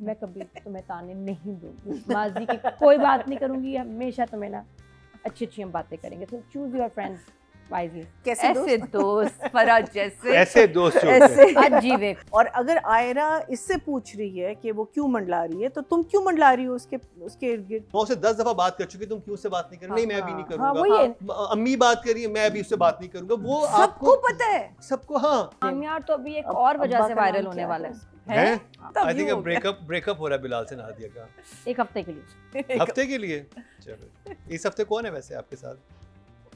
मैं कभी तुम्हें ताने नहीं दूंगी, माजी की कोई बात नहीं करूंगी, हमेशा तुम्हें ना अच्छी अच्छी हम बातें करेंगे। तो चूज योर फ्रेंड्स वाइजली। कैसे ऐसे दोस्त फराज जैसे ऐसे दोस्त जो होते हैं। ऐसे अजीब है। और अगर आयरा इससे पूछ रही है कि वो क्यों मंडला रही है, तो तुम क्यों मंडला रही हो उसके इर्द गिर्द? मैं उससे 10 दफा बात कर चुकी, तुम क्यों उससे बात नहीं कर रही? नहीं मैं भी नहीं हाँ करूंगा। वही है। अम्मी बात कर रही है, मैं भी उससे बात नहीं करूंगा। वो सबको आपको पता है। सबको हाँ कामयार तो अभी एक अब और वजह अब्बा से का वायरल नाम होने क्या वाला है? है। है। तब आई ये थिंक हो गया। ब्रेकअप हो रहा है बिलाल से नादिया का। एक हफ्ते के लिए। हफ्ते के लिए। चलो इस हफ्ते कौन है वैसे आपके साथ?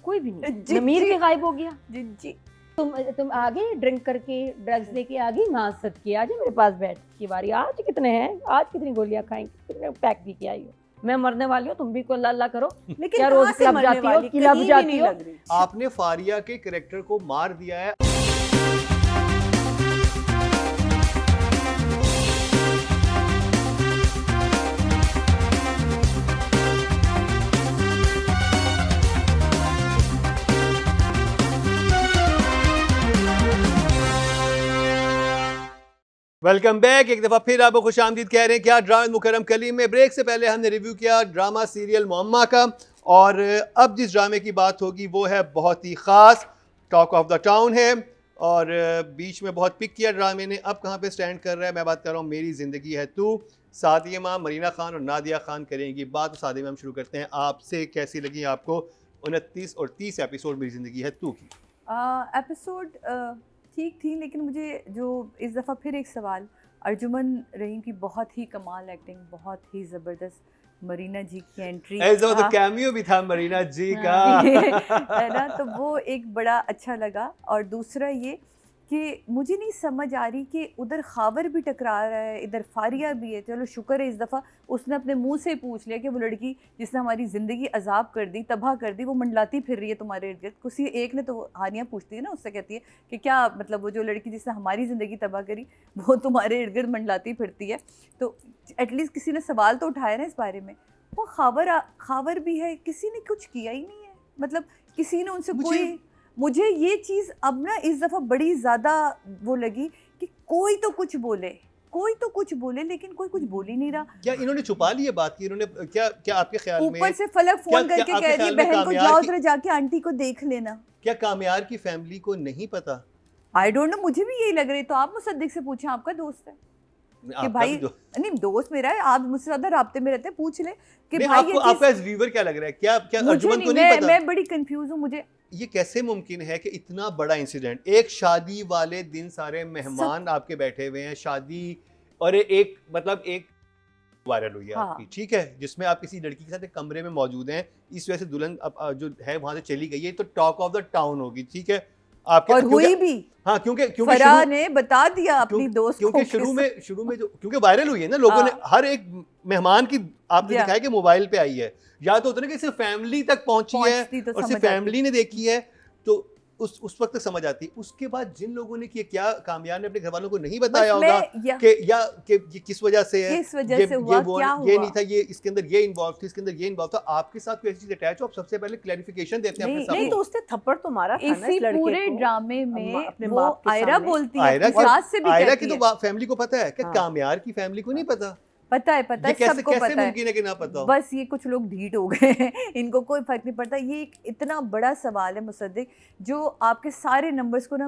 कोई भी जी, नहीं, नमीर जी। भी गायब हो गया। जी तुम आ गए ड्रिंक करके, ड्रग्स लेके आ गई, माजत की आज मेरे पास बैठ की बारी। आज कितने हैं, आज कितनी गोलियां खाएंगे, कितने पैक पी के आई हो? मैं मरने वाली हूँ, तुम भी को अल्लाह अल्लाह करो। लेकिन क्या कहाँ रोज से क्लब मरने जाती हो, वाली? क्लब कहीं भी जाती नहीं हो? लग रही। आपने फारिया के कैरेक्टर को मार दिया है। Welcome back. एक दफ़ा फिर आपको खुश आमदीद कह रहे हैं। क्या ड्रामा मुकरम कलीम में ब्रेक से पहले हमने रिव्यू किया ड्रामा सीरियल मुअम्मा का, और अब जिस ड्रामे की बात होगी वो है बहुत ही ख़ास, टॉक ऑफ द टाउन है, और बीच में बहुत पिक किया ड्रामे ने। अब कहाँ पे स्टैंड कर रहा है? मैं बात कर रहा हूँ मेरी ज़िंदगी है तू। सादिया माँ, मरीना खान और नादिया खान करेंगी बात। तो सादिया माँ, हम शुरू करते हैं आपसे। कैसी लगी आपको 29 और 30 एपिसोड मेरी ज़िंदगी है तू की? एपिसोड ठीक थी, लेकिन मुझे जो इस दफ़ा फिर एक सवाल, अर्जुमन रहीम की बहुत ही कमाल एक्टिंग, बहुत ही ज़बरदस्त, मरीना जी की एंट्री, ऐसा तो कैमियो भी था मरीना जी का। है ना, तो वो एक बड़ा अच्छा लगा। और दूसरा ये कि मुझे नहीं समझ आ रही कि उधर खावर भी टकरा रहा है, इधर फारिया भी है। चलो शुक्र है इस दफ़ा उसने अपने मुंह से पूछ लिया कि वो लड़की जिसने हमारी ज़िंदगी अजाब कर दी, तबाह कर दी, वो मंडलाती फिर रही है तुम्हारे इर्द गिर्द। किसी एक ने तो, हानिया पूछती है ना उससे, कहती है कि क्या मतलब वो जो लड़की जिसने हमारी ज़िंदगी तबाह करी वो तुम्हारे इर्द गिर्द मंडलाती फिरती है। तो एटलीस्ट किसी ने सवाल तो उठाया ना इस बारे में। वो खावर भी है, किसी ने कुछ किया ही नहीं है, मतलब किसी ने उनसे कोई, मुझे ये चीज़ अब ना इस दफ़ा बड़ी ज़्यादा वो लगी कि कोई तो कुछ बोले लेकिन कोई कुछ बोल ही नहीं रहा। क्या इन्होंने छुपा ली है बात की? इन्होंने क्या आपके ख्याल में ऊपर से फलक फोन क्या करके आपके कह रही है ख्याल में बहन को, कामयार जाओ की- जरा जाके आंटी को देख लेना। क्या कामयार की फैमिली को नहीं पता? आई डोंट नो, मुझे भी यही लग रही। तो आप मुसद्दिक से पूछें, आपका दोस्त है कि आपका भाई, भी नहीं दोस्त मेरा है, आप मुझसे ज़्यादा राब्ते में रहते हैं, पूछ ले कि नहीं, भाई ये आपका चीज़ एज व्यूअर क्या लग रहा है? क्या मुझे अर्जुमन को नहीं, नहीं पता? मैं बड़ी कंफ्यूज हूँ। मुझे ये कैसे मुमकिन है कि इतना बड़ा इंसिडेंट, एक शादी वाले दिन सारे मेहमान आपके बैठे हुए हैं, शादी, और एक मतलब एक वायरल हुई है हाँ। आपकी, ठीक है, जिसमें आप किसी लड़की के साथ एक कमरे में मौजूद हैं, इस वजह से दुल्हन जो है वहां से चली गई है, तो टॉक ऑफ द टाउन होगी, ठीक है आपके, और हुई भी, हाँ, क्योंकि फराह ने बता दिया अपनी दोस्त को, क्योंकि शुरू में जो, क्योंकि वायरल हुई है ना, लोगों ने हर एक मेहमान की आपने दिखाया कि मोबाइल पे आई है, या तो होता है ना कि सिर्फ फैमिली तक पहुंची है तो और सिर्फ फैमिली ने देखी है, तो उस वक्त तक समझ आती। उसके बाद जिन लोगों ने किया, क्या कामयार ने अपने घर वालों को नहीं बताया होगा कि ये किस वजह से है, किस वजह से हुआ, क्या हुआ, ये नहीं था, ये इसके अंदर ये इन्वॉल्व थी, इसके अंदर ये इन्वॉल्व था। आपके साथ कोई ऐसी चीज अटैच हो, आप सबसे पहले क्लैरिफिकेशन देते हैं अपने साथ। नहीं तो उसने थप्पड़ तो मारा था ना इसी इस लड़के पूरे को ड्रामे में अपने वो बाप के आयरा सामने। बोलती है, आयरा अपनी सास से भी आयरा कहती की है। तो फैमिली को पता है, क्या हाँ। कामयार की फैमिली को नहीं पता? पता है सबको कैसे पता है, मुमकिन है कि ना पता हो? बस ये कुछ लोग ढीठ हो गए हैं, इनको कोई फर्क नहीं पड़ता। ये एक इतना बड़ा सवाल है मुसद्दिक, जो आपके सारे नंबर्स को ना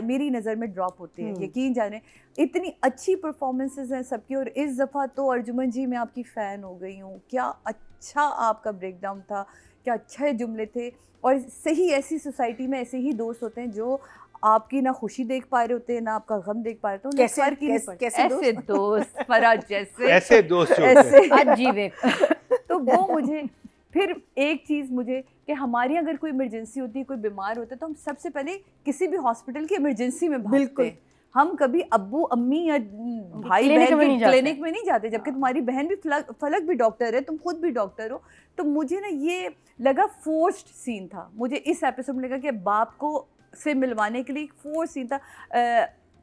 मेरी नज़र में ड्रॉप होते हैं, यकीन जाने। इतनी अच्छी परफॉर्मेंसेस हैं सबकी, और इस दफ़ा तो अर्जुमन जी मैं आपकी फ़ैन हो गई हूँ। क्या अच्छा आपका ब्रेकडाउन था, क्या अच्छे जुमले थे। और सही ऐसी सोसाइटी में ऐसे ही दोस्त होते हैं जो आपकी ना खुशी देख पा रहे होते हैं, ना आपका गम देख पा रहे होते हैं। कैसे ऐसे दोस्त फराज जैसे, ऐसे दोस्त जो होते हैं। ऐसे अजीब है। तो वो मुझे फिर एक चीज़ मुझे कि हमारी अगर कोई इमरजेंसी होती है, कोई बीमार होता है, तो हम सबसे पहले किसी भी हॉस्पिटल की इमरजेंसी में भागते हैं। हम कभी अब्बू अम्मी या भाई बहन के क्लिनिक में नहीं जाते, जबकि तुम्हारी बहन भी फलक भी डॉक्टर है, तुम खुद भी डॉक्टर हो। तो मुझे ना ये लगा फोर्स्ड सीन था, मुझे इस एपिसोड में लगा कि बाप को से मिलवाने के लिए फोर्स सीन था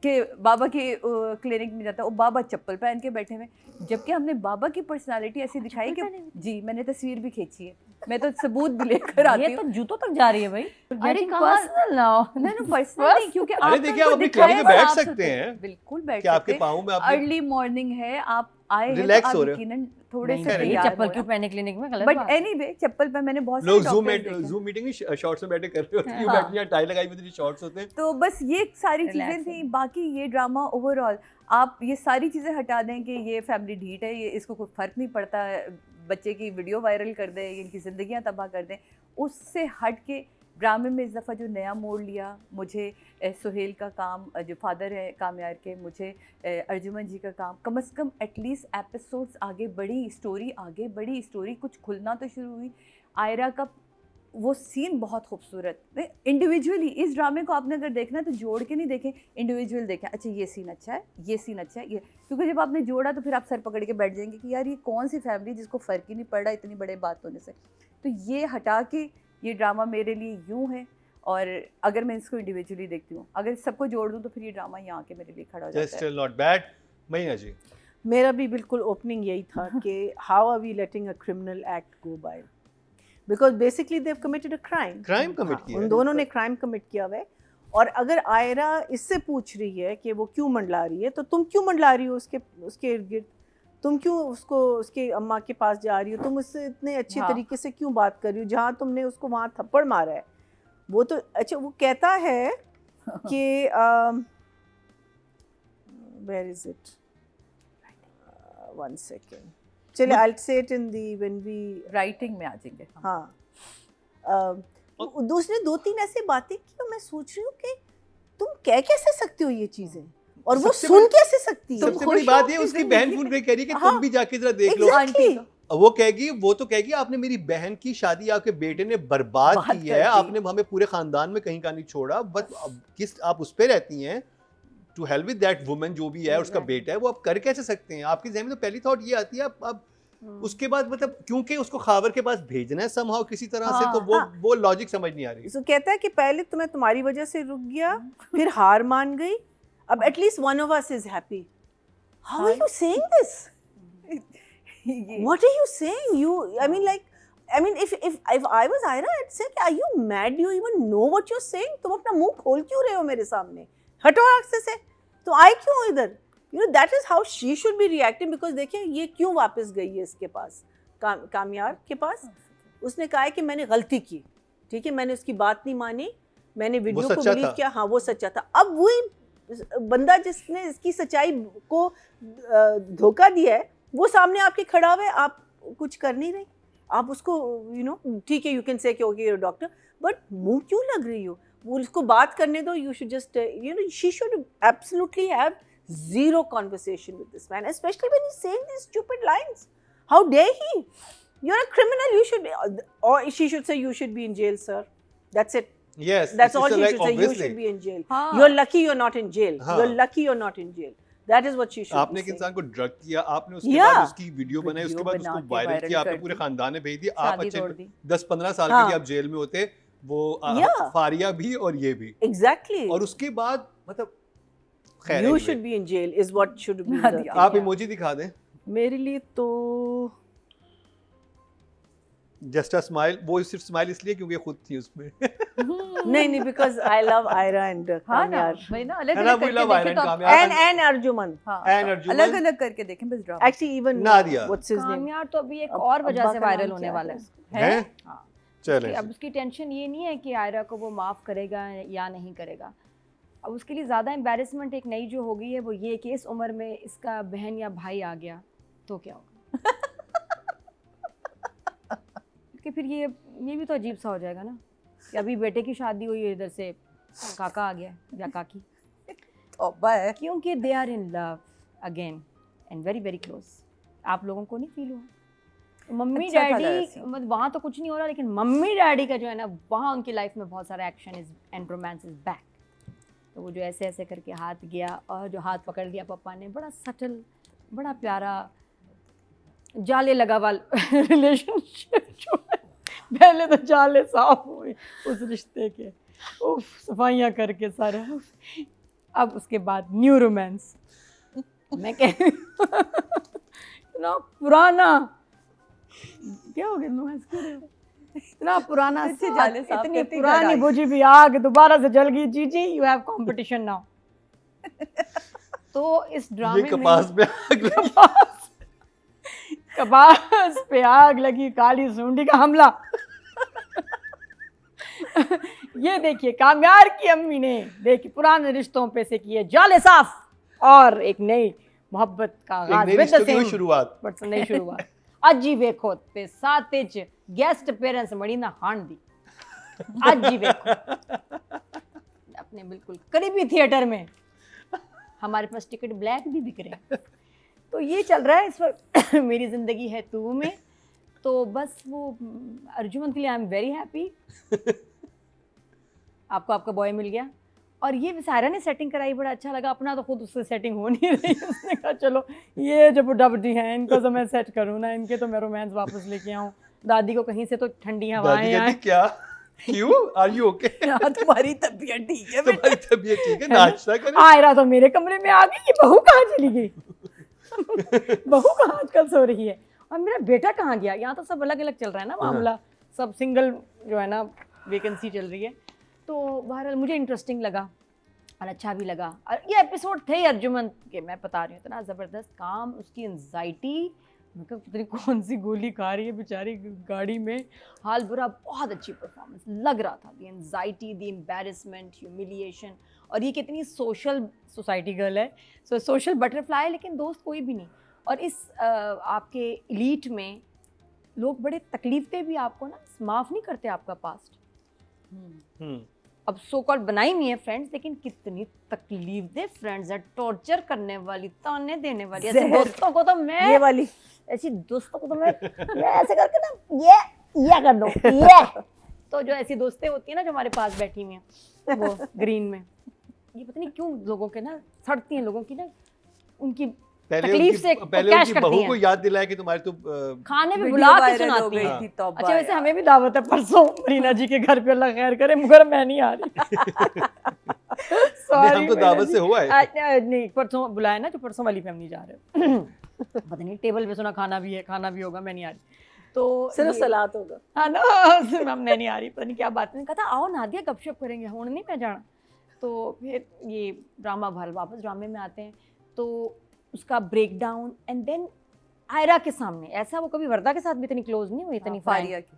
कि बाबा के क्लिनिक में जाता है, वो बाबा चप्पल पहन के बैठे हुए, जबकि हमने बाबा की पर्सनालिटी ऐसी दिखाई कि जी, मैंने तस्वीर भी खींची है, मैं तो सबूत भी लेकर आती ये हूँ। तो जूतों तक जा रही है भाई। अरे कहाँ पर्सनल नाउ। नहीं पर्सनल नहीं, क्योंकि अरे आप देखिए, आप अपनी क्लिनिक में बैठ सकते हैं, बिल्कुल बैठ कि आपके सकते हैं। पाँव में आप अर्ली मॉर्निंग है, आप आए हैं Relax तो आप हो रहे हो। यकीनन थोड़े नहीं, से नहीं, तैयार चप्पल हो क्यों पहने क्लिनिक में, गलत बट बात है। एनीवे चप्पल पे मैंने बहुत लोग सारे डॉक्टर्स देखे। जूम मीटिंग में शॉर्ट्स में बैठे कर रहे होते हैं, हाँ। बैठनी है, टाई लगाई हुई थी, शॉर्ट्स होते हैं। तो बस ये सारी Relax चीज़ें थी। हो। बाकी ये ड्रामा ओवरऑल आप ये सारी चीज़ें हटा दें कि ये फैमिली ढीठ है, ये इसको कोई फ़र्क नहीं पड़ता, बच्चे की वीडियो वायरल कर दें, इनकी ज़िंदगियां तबाह कर दें, उससे हट के ड्रामे में इस दफ़ा जो नया मोड़ लिया, मुझे सुहेल का काम, जो फादर है कामयार के, मुझे अर्जुमन जी का काम, कम से कम एटलीस्ट एपिसोड्स आगे बढ़ी, स्टोरी आगे बढ़ी, स्टोरी कुछ खुलना तो शुरू हुई। आयरा का वो सीन बहुत खूबसूरत। इंडिविजुअली इस ड्रामे को आपने अगर देखना है तो जोड़ के नहीं देखें, इंडिविजुअल देखें। अच्छा ये सीन अच्छा है, ये सीन अच्छा है, ये, क्योंकि जब आपने जोड़ा तो फिर आप सर पकड़ के बैठ जाएंगे कि यार ये कौन सी फैमिली जिसको फ़र्क ही नहीं पड़ रहा इतनी बड़े बात होने से। तो ये हटा के ये ड्रामा मेरे लिए यूँ है, और अगर मैं इसको इंडिविजुअली देखती हूँ, अगर सबको जोड़ दूँ तो फिर ये ड्रामा यहाँ के मेरे लिए खड़ा हो जाता है। Still not bad. महीना जी, मेरा भी बिल्कुल ओपनिंग यही था कि how are we letting a criminal act go by, because basically they have committed a crime. Crime commit किया उन है। दोनों ने क्राइम कमिट किया हुआ है। और अगर आयरा इससे पूछ रही है कि वो क्यों मंडला रही है, तो तुम क्यों मंडला रही हो उसके इर्द गिर्द? तुम क्यों उसको उसके अम्मा के पास जा रही हो? तुम उससे इतने अच्छे हाँ। तरीके से क्यों बात कर रही हो जहाँ तुमने उसको वहाँ थप्पड़ मारा है? वो तो अच्छा, वो कहता है कि where is it, one second, चलिए I will say it in the when we writing में आ जाएंगे। हाँ। उसने 2-3 ऐसी बातें की और मैं सोच रही हूँ कि तुम कह कैसे सकते हो ये चीजें, और वो सबसे सुन बड़ी- कैसे सकती है? सबसे खुश बड़ी हो बात ये अपनी उसकी बहन जिंदगी फोन करके कह रही है कि हाँ। तुम भी जाके जरा देख लो। Exactly. आंटी का। वो कहेगी, वो तो कहेगी आपने मेरी बहन की शादी आपके बेटे ने बर्बाद बात की कर है, दी। आपने हमें पूरे खानदान में कहीं का नहीं छोड़ा, बट किस आप उस पे रहती हैं, to hell with that woman जो भी है, उसका Exactly. बेटा है, वो आप कर कैसे सकते हैं? आपके ज़हन में तो पहली थॉट ये आती है अब उसके बाद मतलब क्योंकि उसको खावर के पास भेजना है समहाउ किसी तरह से, तो हाँ। वो लॉजिक समझ नहीं आ रही। तो कहता है कि पहले तो मैं तुम्हारी वजह से रुक गया, फिर हार मान गई, अब at least one of us is happy. How are you saying this? ये- What are you saying? I mean, if I was Ira, I'd say, are you mad? Do you even know what you're saying? तुम अपना मुंह खोल क्यों रहे हो मेरे सामने? हटो रास्ते से। तो आए क्यों हो इधर? You know, that is how she should be reacting, because देखिए ये क्यों वापस गई है इसके पास, कामयार के पास। उसने कहा है कि मैंने गलती की, ठीक है, मैंने उसकी बात नहीं मानी, मैंने वीडियो को सच्चा बिलीव था। किया, हाँ वो सच्चा था। अब वही बंदा जिसने इसकी सच्चाई को धोखा दिया है, वो सामने आपके खड़ा हुआ है, आप कुछ कर नहीं रही, आप उसको ठीक है, यू कैन से कि ओके यू डॉक्टर, बट मुंह क्यों लग रही हो? वो उसको बात करने दो। You should just she should absolutely have zero conversation with this man, especially when he's saying these stupid lines. How dare he? You're a criminal, you should be, or she should say you should be in jail, sir. That's it. Yes, That's it's all she like should say. You obviously. should be in jail. हाँ। You're lucky you're not in jail. हाँ। You're lucky you're not in jail. That is what she should आपने be एक saying. इंसान को drug किया, आपने उसके Yeah. बाद उसकी वीडियो बनाई, उसके बाद बना उसको के वायरल viral किया, आपने कर पूरे दी। खानदान में भेज दी। आप शादी अच्छे तोड़ दी। 10-15 साल हाँ। के लिए आप जेल में होते, वो Yeah. फारिया भी और ये भी, Exactly. और उसके बाद मतलब खैर You anyway. should be in jail is what should be हाँ, the दिया। thing. आप इमोजी दिखा दें, मेरे लिए तो जस्ट अ स्माइल। वो सिर्फ स्माइल इसलिए क्योंकि खुद थी उसमें। नहीं, because I love Ira and हाँ ना Kamyar. भाई ना, अलग है ना, अलग we करके love देखें Iron तो आप- कामयार। And Arjuman. हाँ, And Arjuman। अलग अलग करके देखें बस drama. Actually even Nadia. what's his name? कामयार तो अभी एक अब- और वजह अब्बा से का नाम वायरल होने क्या वाला है? है। हैं? हाँ। चलें अब उसकी टेंशन ये नहीं है कि आयरा को वो माफ़ करेगा या नहीं करेगा। अब उसके लिए ज़्यादा एम्बैरेसमेंट एक नई जो हो गई है वो ये कि इस उम्र में इसका बहन या भाई आ गया तो क्या होगा। कि फिर ये भी तो अजीब सा हो जाएगा ना कि अभी बेटे की शादी हुई है, इधर से काका आ गया या काकी, तौबा है। क्योंकि they are in love again and very very close. आप लोगों को नहीं फील हुआ? मम्मी अच्छा था डैडी ऐसे। मतलब वहाँ तो कुछ नहीं हो रहा, लेकिन मम्मी डैडी का जो है ना वहाँ उनकी लाइफ में बहुत सारा action is and romance is back. तो वो जो ऐसे ऐसे करके हाथ गया और जो हाथ पकड़ लिया पापा ने, बड़ा सटल, बड़ा प्यारा जाले लगा वाला रिलेशनशिप जो है, पहले तो जाले साफ हुए उस रिश्ते के, उफ सफाइयाँ करके सारा, अब उसके बाद न्यू रोमांस। मैं कह ना पुराना क्या हो गया, नो हंस क्यों रहे हो? इतना पुराना फिर से साथ, जाले साफ इतनी करते घर पुरानी आई। बुझी हुई आग दोबारा से जल गई। जी यू हैव कंपटीशन नाउ। तो इस ये ड्रामे में कपास पे आग लगी। कपास पे आग लगी, काली सूंडी का हमला। ये देखिए कामयार की अम्मी ने देखिए पुराने रिश्तों पे से किए जाले साफ और एक नई मोहब्बत का एक आगाज नई with the रिश्तों की same शुरुआत। बट नई शुरुआत। अजी वेखो ते साथ च गेस्ट अपीयरेंस मड़ी ना हाण दी। अजी वेखो अपने बिल्कुल करीबी थिएटर में हमारे पास टिकट ब्लैक भी बिक रहे हैं। तो ये चल रहा है इस वक्त मेरी ज़िंदगी है तू में। तो बस वो अर्जुमन के लिए आई एम वेरी हैप्पी। आपको आपका बॉय मिल गया। और ये सायरा ने सेटिंग कराई, बड़ा अच्छा लगा। अपना तो खुद उससे सेटिंग हो नहीं रही। उसने कहा चलो ये जो बुढ़ा बुढ़ी हैं इनको तो मैं सेट करूँ ना, इनके तो मैं रोमांस वापस लेके आऊँ। दादी को कहीं से तो ठंडी दादी हवाएं कहती आए। क्या, क्यों, आर यू ओके? हाँ, तुम्हारी तबीयत ठीक है बेटा। तुम्हारी तबीयत ठीक है, नाश्ता करें। आयरा तो मेरे कमरे में आ गई, ये बहू कहाँ चली गई? बहू कहाँ आजकल सो रही है और मेरा बेटा कहाँ गया? यहाँ तो सब अलग अलग चल रहा है ना मामला, सब सिंगल जो है ना वैकेंसी चल रही है। तो बहरहाल मुझे इंटरेस्टिंग लगा और अच्छा भी लगा। और ये एपिसोड थे अर्जुमन के, मैं बता रही हूँ इतना ज़बरदस्त काम, उसकी एंजाइटी, मतलब पता नहीं कौन सी गोली खा रही है बेचारी गाड़ी में, हाल बुरा। बहुत अच्छी परफॉर्मेंस लग रहा था। दी एंजाइटी, दी एम्बेरसमेंट, ह्यूमिलिएशन। और ये कितनी सोशल सोसाइटी गर्ल है, सोशल बटरफ्लाई है, लेकिन दोस्त कोई भी नहीं। और इस आपके एलीट में लोग बड़े तकलीफें भी आपको ना माफ़ नहीं करते आपका पास्ट। अब सो कॉल्ड बनाई हुई है फ्रेंड्स, लेकिन कितनी तकलीफ दे फ्रेंड्स है, टॉर्चर करने वाली, ताने देने वाली। ऐसे जहर। दोस्तों को तो मैं ये वाली ऐसी दोस्तों को तो मैं ऐसे करके ना ये कर दो ये। तो जो ऐसी दोस्तें होती है ना जो हमारे पास बैठी हुई हैं वो ग्रीन में, ये पता नहीं क्यों लोगों के ना सड़ती हैं, लोगों की ना उनकी तकलीफ से पहले कैश उनकी करती बहू हैं। को याद दिलाया कि तुम्हारे तो खाने पे वीडियो बुला के वायरल हो सुनाती गई हैं। थी, तौबा अच्छा वैसे यार। हमें भी दावत है परसों मरीना जी के घर पे, अल्लाह खैर करे, मगर मैं नहीं आ रही। हम तो दावत से हुआ है। नहीं परसों बुलाया ना, जो परसों वाली पे हम नहीं जा रहे। पता नहीं टेबल पे सुना खाना भी है, खाना भी होगा, मैं नहीं आ रही। तो सिर्फ ये- सलाद होगा। हाँ ना मैम मैं नहीं आ रही, पता नहीं क्या बात है। कहा था आओ नादिया गपशप करेंगे, हुण नहीं मैं जाना। तो फिर ये ड्रामा भर वापस ड्रामे में आते हैं, तो उसका break down and then Aira के सामने। ऐसा वो कभी वर्दा के साथ भी इतनी क्लोज नहीं हुई, इतनी हाँ, फारिया की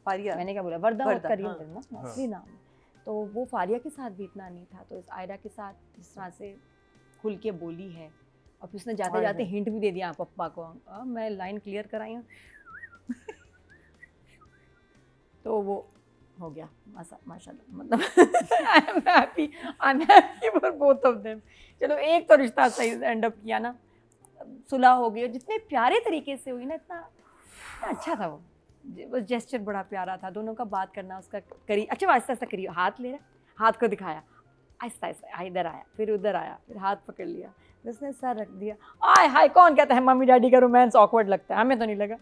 फारिया मैंने क्या बोला, वर्दा वर्दा, करीम हाँ। ना असली नाम है। तो वो फारिया के साथ भी इतना नहीं था। तो इस आयरा के साथ जिस तरह से खुल के बोली है, और फिर उसने जाते जाते हिंट भी दे दिया पप्पा को, मैं लाइन क्लियर कराई हूँ। तो वो हो गया माशाल्लाह, मतलब I am happy for both of them. चलो एक तो रिश्ता सही एंड अप किया ना, सुलह हो गई, जितने प्यारे तरीके से हुई ना, इतना अच्छा था वो जेस्चर बड़ा प्यारा था। दोनों का बात करना, उसका करी अच्छा आहिस्ता आहिस्ता करी, हाथ ले रहा, हाथ को दिखाया, आहिस्ता आहिस्ता इधर आया, फिर उधर आया, फिर हाथ पकड़ लिया, उसने सर रख दिया। आय हाय, कौन कहता है मम्मी डैडी का रोमांस ऑकवर्ड लगता है? हमें तो नहीं लगा,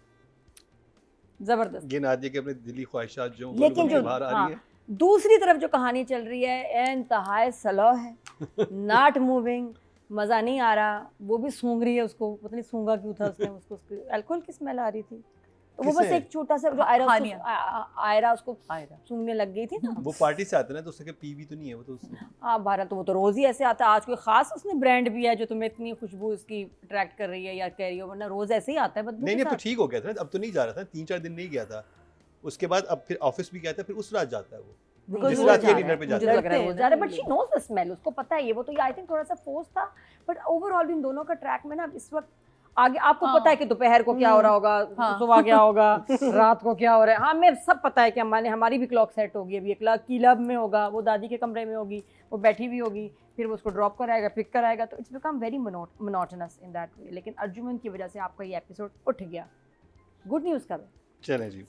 जबरदस्त। ये नादिया के अपने दिली ख्वाहिशात जो लेकिन जो बाहर आ हाँ, रही है। दूसरी तरफ जो कहानी चल रही है इंतहाई स्लो है, नॉट मूविंग, मज़ा नहीं आ रहा। वो भी सूंघ रही है, उसको पता नहीं सूंघा क्यों था उसने, उसको अल्कोहल की स्मेल आ रही थी। तो वो बस किसे? एक छोटा सा जो आयरा हानिया। आयरा उसको आयरा सूंघने लग गई थी ना। वो पार्टी से आता है ना, तो उसके पीवी तो नहीं है वो तो उसने। हाँ भारत, तो वो तो रोज़ ही ऐसे आता है। आज कोई ख़ास उसने ब्रांड भी है जो तुम्हें इतनी खुशबू उसकी अट्रैक्ट कर रही है या कह रही हो, वरना रोज़ ऐसे ही आता है बदबू नहीं के अब तो साथ। ठीक हो गया था, अब तो नहीं जा रहा था, 3-4 दिन नहीं गया था। उसके बाद अब फिर ऑफिस भी गया था, फिर उस रात जाता है वो। Because जिस वो रात जा ये रहा डिनर है, पे मुझे जाता लग रहा है है। वो जा रहा है, but she knows the smell, उसको पता है ये। वो तो आई थिंक थोड़ा सा फोर्स था, बट ओवरऑल इन दोनों का ट्रैक में ना इस वक्त आगे आपको हाँ। पता है कि दोपहर को क्या हो रहा होगा, हाँ। सुबह क्या होगा, रात को क्या हो रहा है। हाँ हमें सब पता है कि हमारी भी क्लॉक सेट होगी। अभी एक क्लब में होगा, वो दादी के कमरे में होगी, वो बैठी हुई होगी, फिर वो उसको ड्रॉप कराएगा, पिक कराएगा। तो it's become very monotonous in that way. लेकिन अर्जुमन की वजह से आपका ये एपिसोड उठ गया। गुड न्यूज़ का चलें जी।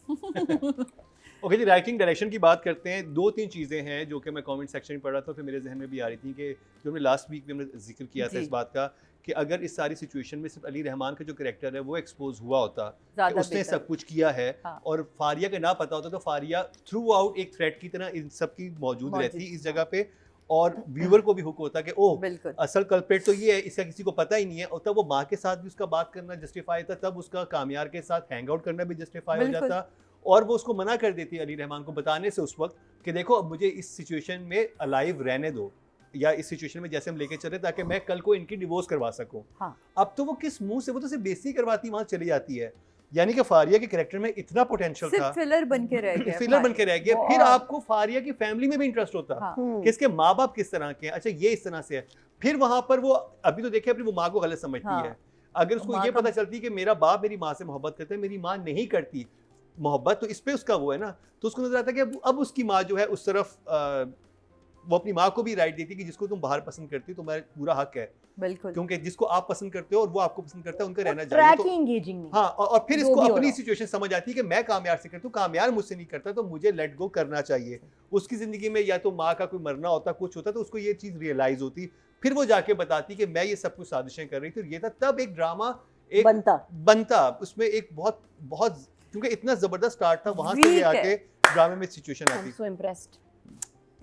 ओके जी, राइटिंग डायरेक्शन की बात करते हैं। 2-3 चीज़ें हैं जो कि मैं कमेंट सेक्शन में पढ़ रहा था, फिर मेरे जहन में भी आ रही थी कि जो हमने लास्ट वीक में हमने जिक्र किया था जी। इस बात का कि अगर इस सारी सिचुएशन में सिर्फ अली रहमान का जो कैरेक्टर है वो एक्सपोज हुआ होता कि ज़्यादा उसने बेहतर। सब कुछ किया है, हाँ। और फारिया का ना पता होता, तो फारिया थ्रू आउट एक थ्रेट की तरह इन सब की मौजूद रहती इस जगह पे, और व्यूअर को भी हुक होता कि ओह बिल्कुल असल कल्प्रेट तो ये है, इसका किसी को पता ही नहीं है। और तब वो माँ के साथ भी उसका बात करना जस्टिफाई था, तब उसका कामयार के साथ हैंग आउट करना भी जस्टिफाई हो बिल्कुल। जाता। और वो उसको मना कर देती है अली रहमान को बताने से उस वक्त कि देखो अब मुझे इस सिचुएशन में अलाइव रहने दो, या इस सिचुएशन में जैसे हम लेके चले ताकि मैं कल को इनकी डिवोर्स करवा सकूं। हाँ। अब तो वो किस मुंह से, वो तो सिर्फ बेइज्जती करवाती वहां चली जाती है। यानी कि फारिया के कैरेक्टर में इतना पोटेंशियल सिर्फ था, फिलर बन के रह गया, फिलर बन के रह गया। वो फिर और- आपको फारिया की फैमिली में भी इंटरेस्ट होता हाँ। कि इसके माँ बाप किस तरह के हैं, अच्छा ये इस तरह से है। फिर वहां पर वो अभी तो देखे अपनी वो माँ को गलत समझती हाँ। है। अगर उसको माँ ये का- पता चलती कि मेरा बाप मेरी माँ से मोहब्बत करता है, मेरी माँ नहीं करती मोहब्बत, तो इस पे उसका वो है ना, तो उसको नजर आता है कि अब उसकी माँ जो है उस तरफ वो अपनी माँ को भी राइट देती है कि जिसको तुम बाहर पसंद करती हो तुम्हारा पूरा हक है, बिल्कुल। क्योंकि जिसको आप पसंद करते हो और वो आपको पसंद करता है उनका रहना ट्रैक चाहिए। ही तो एंगेजिंग नहीं। हाँ, और फिर जो इसको भी हो अपनी रहा हो। सिचुएशन समझ आती है कि मैं कामयार से करता हूँ, कामयार मुझसे नहीं करता, तो मुझे लेट गो करना चाहिए। उसकी जिंदगी में या तो माँ का कोई मरना होता, कुछ होता, तो उसको ये चीज रियलाइज होती, फिर वो जाके बताती कि मैं ये सब कुछ साजिशें कर रही थी। और ये था तब एक ड्रामा एक बनता उसमें एक बहुत बहुत, क्योंकि इतना जबरदस्त स्टार्ट था, वहां से ये Weak है। आके ड्रामे में सिचुएशन आई एम आती। So impressed.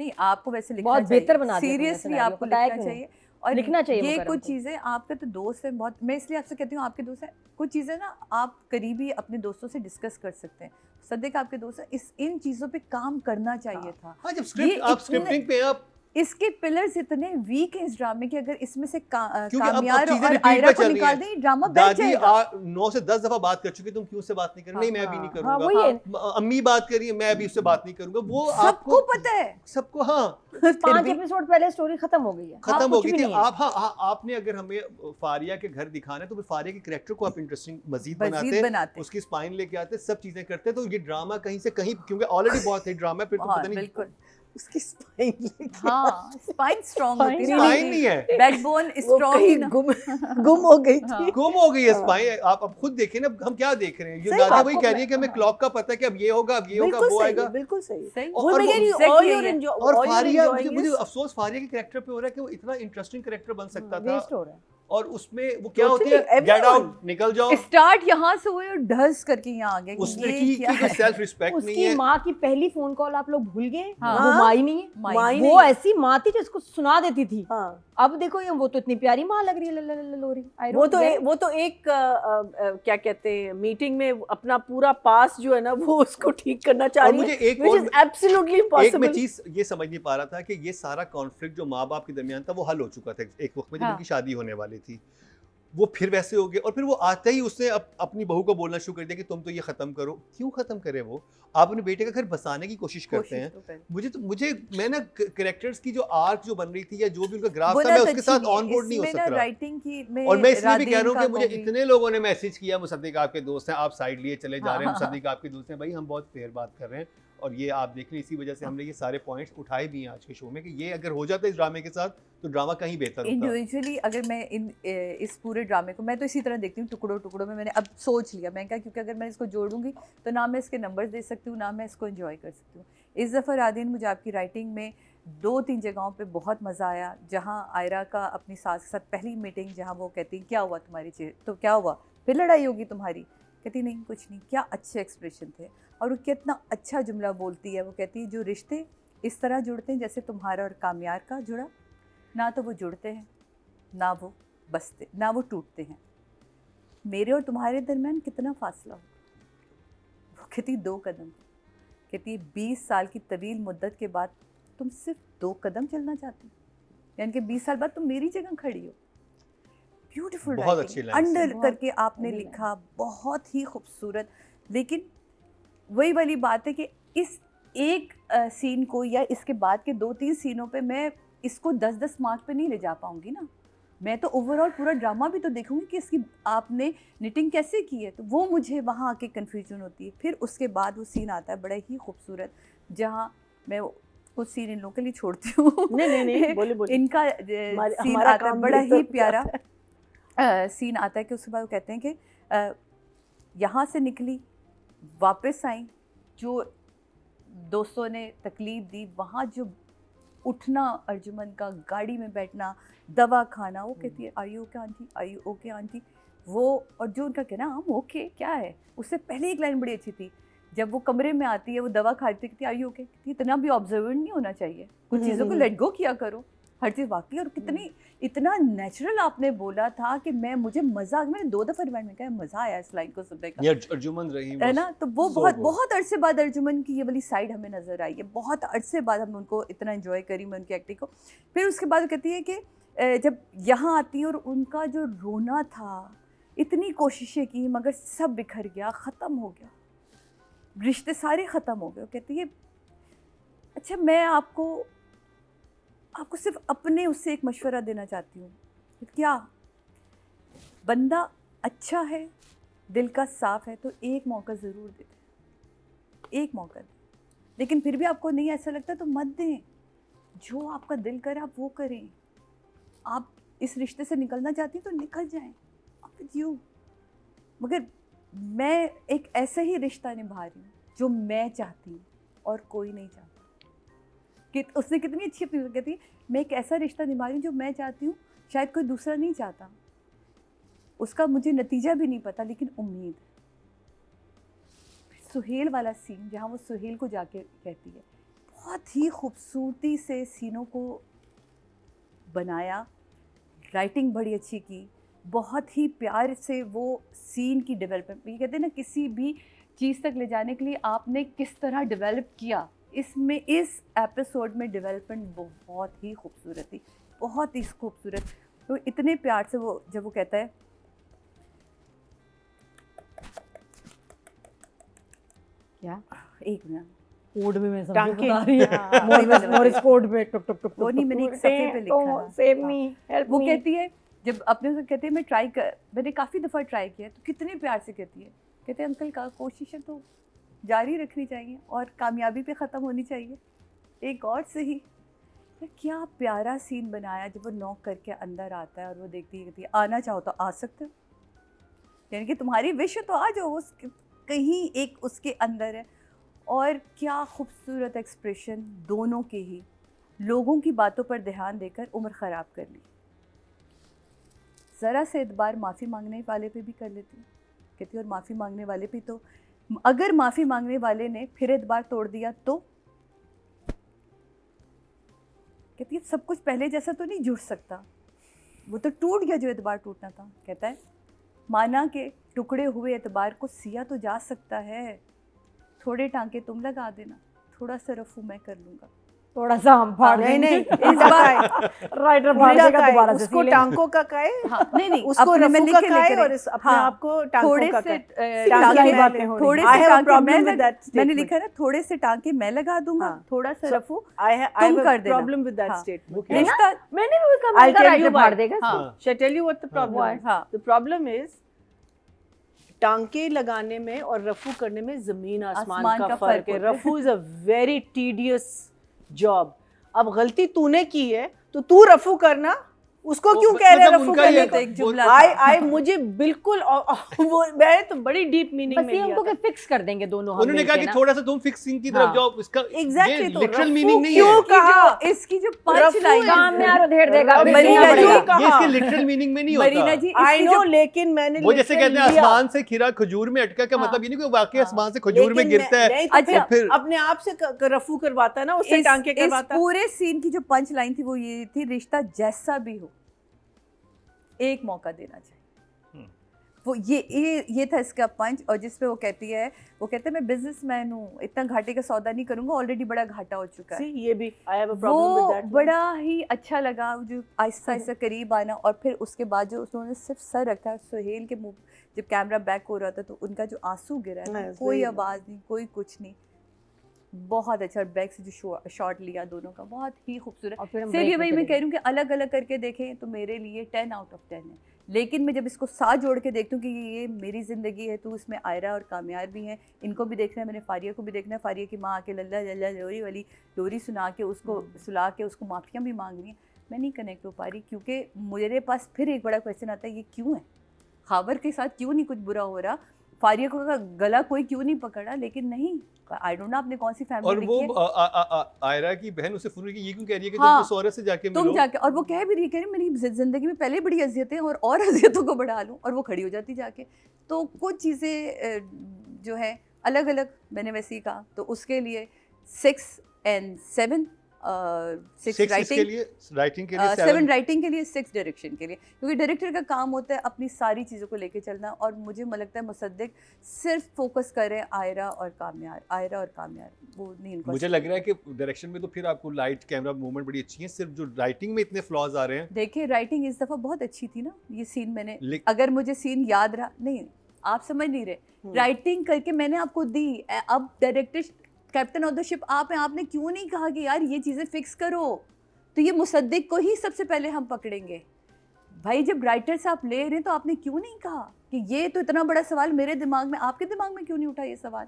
नहीं, आपको वैसे लिखना बहुत चाहिए, बेहतर बना दिया तुमने सीरियसली scenario, आपको पता है लिखना क्यों? चाहिए। और लिखना चाहिए ये मुकर्रम कुछ को। चीज़ें, आपके तो दोस्त हैं बहुत, मैं इसलिए आपसे कहती हूँ आपके दोस्त हैं, कुछ चीज़ें ना आप करीबी अपने दोस्तों से डिस्कस कर सकते हैं। सद्दिक आपके दोस्त हैं, इन चीज़ों पे काम करना चाहिए था। हाँ, जब स्क्रिप्ट आप इतने- स्क्रिप्टिंग पे आप, इसके पिलर्स इतने वीक हैं इस ड्रामे के, अगर इसमें से अब कामयार चीजें और repeat आयरा पे को चल रही निकाल हैं। दें, ड्रामा बैठ दादी जाएगा। 9 से 10 दफा बात कर चुकी, तुम क्यों से बात नहीं कर रही? नहीं, मैं भी नहीं हाँ, करूंगा। वही है। अम्मी बात कर रही है, मैं भी उससे बात नहीं करूंगा। वो सबको आपको पता है। सबको, हाँ, 5 एपिसोड पहले स्टोरी खत्म हो गई है। खत्म आप हो कुछ गई भी थी। नहीं है। आप, हाँ, आपने अगर हमें फारिया के घर दिखाना है तो फिर फारिया के कैरेक्टर को आप इंटरेस्टिंग मजीद बनाते, उसकी स्पाइन लेके आते, सब चीजें करते, तो ये ड्रामा कहीं से कहीं, क्योंकि ऑलरेडी बहुत ही ड्रामा है, फिर तो हाँ, पता नहीं बिल्कुल। उसकी स्पाइन हाँ, स्पाइन स्ट्रांग होती है, स्पाइन नहीं है, बैकबोन स्ट्रांग ही ना। गुम हो गई थी। गुम हो गई है स्पाइन। आप अब खुद देखें ना, हम क्या देख रहे हैं। ये सही नादिया बात, वही कह रही है कि हमें क्लॉक का पता है कि अब ये होगा, अब ये होगा, बिल्कुल वो सही आएगा। है, बिल्कुल सही है। सही। वो मैं कह रही हूँ, exactly all यही you're है। enjoy- और all you're फारिया, enjoying मुझे is- अफसोस फारिया के कैरेक्टर पे हो रहा है कि वो इतना इंटरेस्टिंग कैरेक्टर बन सकता था, वेस्ट हो रहा है। और उसमें वो क्या Totally, होती है, गेट everyone. आउट, निकल जाओ। स्टार्ट यहाँ से हुए और ढस करके यहाँ आ गए कि उस ये लड़की क्या की है। कोई सेल्फ रिस्पेक्ट नहीं उसकी है। माँ की पहली फोन कॉल आप लोग भूल गए। हाँ। वो माई नहीं है। माई वो ऐसी माँ थी जिसको सुना देती थी। हाँ, अब देखो ये, वो तो इतनी प्यारी माँ लग रही है, लोरी। वो तो एक क्या कहते हैं, मीटिंग में अपना पूरा पास जो है ना वो उसको ठीक करना चाह और रही मुझे है, एक which और- is absolutely एक मैं impossible. चीज ये समझ नहीं पा रहा था कि ये सारा कॉन्फ्लिक्ट जो माँ बाप के दरमियान था वो हल हो चुका था एक वक्त में, जब हाँ। उनकी शादी होने वाली थी। वो फिर वैसे हो गए, और फिर वो आते ही उसने अपनी बहू को बोलना शुरू कर दिया कि तुम तो ये खत्म करो। क्यों खत्म करे? वो आप अपने बेटे का घर बसाने की कोशिश करते हैं। मुझे मैं ना कैरेक्टर्स की जो आर्क जो बन रही थी या जो भी उनका ग्राफ था, मैं उसके साथ ऑन बोर्ड नहीं हो सक रहा। राइटिंग की और मैं इसलिए भी कह रहा हूँ कि मुझे इतने लोगों ने मैसेज किया, मुसद्दिक आपके दोस्त हैं, आप साइड लिए चले जा रहे हैं, मुसद्दिक आपके दोस्त हैं। भाई हम बहुत फेयर बात कर रहे हैं, और ये आप देख लें, इसी वजह से हमने ये सारे पॉइंट्स उठाए भी हैं आज के शो में कि ये अगर हो जाता है इस ड्रामे के साथ तो ड्रामा कहीं बेहतर होता। इंडिविजुअली अगर मैं इस पूरे ड्रामे को, मैं तो इसी तरह देखती हूँ, टुकड़ों टुकड़ों में। मैंने अब सोच लिया, मैं क्या, क्योंकि अगर मैं इसको जोड़ूंगी तो ना मैं इसके नंबर्स दे सकती हूँ, ना मैं इसको एंजॉय कर सकती हूँ। इस दफ़ा रादीन, मुझे आपकी राइटिंग में 2-3 जगहों पे बहुत मज़ा आया। जहाँ आयरा का अपनी सास के साथ पहली मीटिंग, जहाँ वो कहती क्या हुआ तुम्हारी चेहरे, तो क्या हुआ, फिर लड़ाई होगी तुम्हारी, कहती नहीं कुछ नहीं। क्या अच्छे एक्सप्रेशन थे, और वो कितना अच्छा जुमला बोलती है। वो कहती है जो रिश्ते इस तरह जुड़ते हैं जैसे तुम्हारा और कामयार का जुड़ा, ना तो वो जुड़ते हैं, ना वो बसते, ना वो टूटते हैं। मेरे और तुम्हारे दरमियान कितना फासला हो। वो कहती 2 कदम। कहती है 20 साल की तवील मुद्दत के बाद तुम सिर्फ 2 कदम चलना चाहती हो, यानी कि 20 साल बाद तुम मेरी जगह खड़ी हो। ब्यूटीफुल, बहुत अच्छी लाइन से। अंडर करके आपने लिखा, बहुत ही खूबसूरत। लेकिन वही वाली बात है कि इस एक सीन को या इसके बाद के 2-3 सीनों पे मैं इसको 10-10 मार्क पे नहीं ले जा पाऊंगी ना। मैं तो ओवरऑल पूरा ड्रामा भी तो देखूंगी कि इसकी आपने निटिंग कैसे की है, तो वो मुझे वहाँ आके कन्फ्यूजन होती है। फिर उसके बाद वो सीन आता है बड़ा ही खूबसूरत, जहाँ मैं कुछ सीन इन लोगों के लिए छोड़ती हूँ। नहीं, बोले। इनका सीन हमारा आता है काम बड़ा भी तो ही प्यारा सीन आता है कि उसके बाद वो कहते हैं कि यहाँ से निकली, वापस आई, जो दोस्तों ने तकलीफ़ दी, वहाँ जो उठना अर्जुमन का, गाड़ी में बैठना, दवा खाना, वो कहती है are you okay aunty, are you okay aunty, वो, और जो उनका कहना हम ओके क्या है। उससे पहले एक लाइन बड़ी अच्छी थी, जब वो कमरे में आती है, वो दवा खाती है, कहती है आर यू ओके, इतना भी ऑब्जर्वेंट नहीं होना चाहिए, कुछ चीज़ों को लेट गो किया करो। हर चीज़ वाकई। और कितनी इतना नेचुरल आपने बोला था कि मुझे मज़ा, मैंने 2 दफ़ा रिवाइंड में कहा, मज़ा आया इस लाइन को सुनने का, या अर्जुमन रहीम है ना। तो वो so बहुत good. बहुत अरसे बाद अर्जुमन की ये वाली साइड हमें नज़र आई है, बहुत अरसे बाद हम उनको इतना एंजॉय करी मैं उनकी एक्टिंग को। फिर उसके बाद वो कहती है कि जब यहाँ आती है और उनका जो रोना था, इतनी कोशिशें की मगर सब बिखर गया, ख़त्म हो गया, रिश्ते सारे ख़त्म हो गए। वो कहती है अच्छा मैं आपको सिर्फ अपने उससे एक मशवरा देना चाहती हूँ। क्या? बंदा अच्छा है, दिल का साफ़ है तो एक मौका ज़रूर दे दें, एक मौका दें। लेकिन फिर भी आपको नहीं ऐसा लगता तो मत दें, जो आपका दिल करे आप वो करें। आप इस रिश्ते से निकलना चाहती तो निकल जाएं, विद यू। मगर मैं एक ऐसा ही रिश्ता निभा रही हूँ जो मैं चाहती हूँ और कोई नहीं चाहता। कि उसने कितनी अच्छी अपनी कहती है, मैं एक ऐसा रिश्ता निभा रही हूँ जो मैं चाहती हूँ, शायद कोई दूसरा नहीं चाहता, उसका मुझे नतीजा भी नहीं पता लेकिन उम्मीद है। सुहेल वाला सीन जहाँ वो सुहेल को जाके कहती है, बहुत ही खूबसूरती से सीनों को बनाया, राइटिंग बड़ी अच्छी की, बहुत ही प्यार से वो सीन की डेवलपमेंट। ये कहते हैं ना, किसी भी चीज़ तक ले जाने के लिए आपने किस तरह डेवलप किया, इसमें इस एपिसोड में डेवलपमेंट बहुत ही खूबसूरत थी, बहुत ही खूबसूरत। तो इतने प्यार से वो जब वो कहता है क्या, एक मिनट कोड में मैं समझ टांके। बता रही हाँ, है मोरिस कोड में टुक टुक टुक वो नहीं, मैंने एक सफ़े पे लिखा है। सेव मी, हेल्प वो मी। कहती है जब अपने से कहती है मैंने काफ़ी दफ़ा ट्राई किया, तो कितने प्यार से कहती है, कहते हैं अंकल का कोशिशें तो जारी रखनी चाहिए और कामयाबी पे ख़त्म होनी चाहिए, एक और सही। यार क्या प्यारा सीन बनाया जब वो नॉक करके अंदर आता है और वो देखती है, कहती है आना चाहो तो आ सकते हो, यानी कि तुम्हारी विश है तो आ जाओ, उस कहीं एक उसके अंदर है। और क्या खूबसूरत एक्सप्रेशन दोनों के ही, लोगों की बातों पर ध्यान देकर उम्र ख़राब कर ली, ज़रा से एतबार माफ़ी मांगने वाले पे भी कर लेती, कहती और माफ़ी मांगने वाले पे तो, अगर माफ़ी मांगने वाले ने फिर एतबार तोड़ दिया तो, कहती है सब कुछ पहले जैसा तो नहीं जुड़ सकता, वो तो टूट गया जो एतबार टूटना था। कहता है माना के टुकड़े हुए एतबार को सिया तो जा सकता है, थोड़े टांके तुम लगा देना, थोड़ा सा रफू मैं कर लूँगा। थोड़ा सा हम फाड़ नहीं देंगे। नहीं, इस बार राइटर फाड़ देगा दोबारा से उसको सीले। टांकों का काए, हाँ, नहीं उसको अपने में रफू का लिखे काए लेके और इस अपने हाँ, आप को टांकों थोड़े का से काए। टांके टांके बातें हो रही थोड़े I से have a टांके problem मैं with that मैंने statement. लिखा ना, थोड़े से टांके मैं लगा दूंगा, हाँ. थोड़ा सा So, रफू I तुम have कर a देना। problem with that हाँ. statement. Okay. रिश्ता मैंने भी कहा I'll मैं tell राइटर you फाड़ why. देगा। हाँ. Shall I tell you what the problem Why? is? हाँ. The problem is टांके लगाने में और रफू करने में ज़मीन आसमान का फ़र्क है। होता है। रफू is a very tedious job. अब गलती तूने की है तो तू रफू करना, उसको क्यों कह रहे मतलब रफू उनका करने ये को? एक जुमला आई मुझे बिल्कुल वो मैं तो बड़ी डीप मीनिंग बस में ये लिया हमको था। कि फिक्स कर देंगे दोनों हम उन्होंने कहा मिलके कि ना। थोड़ा सा तुम फिक्सिंग की तरफ हाँ. जाओ, इसका Exactly, ये तो लिटरल रफू मीनिंग नहीं क्यों है। कहा? इसकी जो पंच रफू लाइन काम में यार उधेड़ देगा, रफू अभी मरीना देना जी पड़ेगा। ये इसके लिटरल मीनिंग में नहीं होता। मरीना जी आई इसकी नो, जो लेकिन मैंने वो जैसे कहते हैं लिया। आसमान से खीरा खजूर में अटका, क्या मतलब ये नहीं कि वाकई आसमान से खजूर में लेकिन गिरता है। नहीं तो अच्छा, फिर अपने आप से रफू करवाता ना, उससे टांके इस करवाता। पूरे सीन की जो पंच लाइन थी वो ये थी, रिश्ता जैसा भी हो एक मौका देना चाहिए। वो ये था इसका पंच। और जिसपे वो कहती है, वो कहते हैं मैं बिजनेसमैन हूँ, इतना घाटे का सौदा नहीं करूँगा, ऑलरेडी बड़ा घाटा हो चुका है। See, ये भी I have a problem with वो that. बड़ा ही अच्छा लगा, जो आहिस्ता आहिस्ता करीब आना। और फिर उसके बाद जो उन्होंने सिर्फ सर रखा, सुहेल के मुंह जब कैमरा बैक हो रहा था तो उनका जो आंसू गिरा है, हाँ, कोई सही आवाज़ नहीं, कोई कुछ नहीं, बहुत अच्छा। और बैक से जो शॉट लिया दोनों का, बहुत ही खूबसूरत। और फिर हम सिर्फ break ये में वही मैं चले कह रही हूँ कि अलग अलग करके देखें तो मेरे लिए 10 आउट ऑफ 10 है। लेकिन मैं जब इसको साथ जोड़ के देखती हूँ कि ये मेरी ज़िंदगी है, तो उसमें आयरा और कामयार भी हैं, इनको भी देखना है, मैंने फारिया को भी देखना है। फारिया की माँ आके लल्ला लल्ला लोरी वाली लोरी सुना के उसको सुला के उसको माफ़ियाँ भी मांग रही हैं। मैं नहीं कनेक्ट हो पा रही, क्योंकि मेरे पास फिर एक बड़ा क्वेश्चन आता है, ये क्यों है? खाबर के साथ क्यों नहीं कुछ बुरा हो रहा? फारिया को गला कोई क्यों नहीं पकड़ा? लेकिन नहीं, आई डोंट नो आपने कौन सी और फैमिली वो देखी है। आयरा की बहन उससे फोन की ये क्यों कह रही है कि हाँ, तुम उस औरत से जाके तुम मिलो। जाके, और वो कह भी रही, कह रही मेरी ज़िंदगी में पहले बड़ी अजियतें और अजियतों को बढ़ा लूँ, और वो खड़ी हो जाती जाके। तो कुछ चीज़ें जो है अलग अलग, मैंने वैसे ही कहा, तो उसके लिए 6 and 7 6 6 इसके राइटिंग, लिए, राइटिंग के लिए 7 राइटिंग के लिए, 6 डायरेक्शन के लिए, क्योंकि डायरेक्टर का काम होता है अपनी सारी चीज़ों को लेके चलना। और मुझे लगता है मुसद्दिक सिर्फ फोकस करें आयरा और कामयार, वो नहीं इनको। मुझे लग रहा है कि डायरेक्शन में तो फिर आपको लाइट कैमरा मूवमेंट बड़ी अच्छी है, सिर्फ जो राइटिंग में इतने फ्लॉज आ रहे हैं। देखिए राइटिंग इस दफ़ा बहुत अच्छी थी ना, ये सीन मैंने अगर मुझे सीन याद रहा नहीं, आप समझ नहीं रहे, राइटिंग करके मैंने आपको दी। अब director captain of the ship आप हैं, आपने क्यों नहीं कहा कि यार ये चीज़ें फिक्स करो? तो ये मुसद्दिक को ही सबसे पहले हम पकड़ेंगे भाई। जब राइटर से आप ले रहे हैं तो आपने क्यों नहीं कहा कि ये तो इतना बड़ा सवाल मेरे दिमाग में, आपके दिमाग में क्यों नहीं उठा ये सवाल?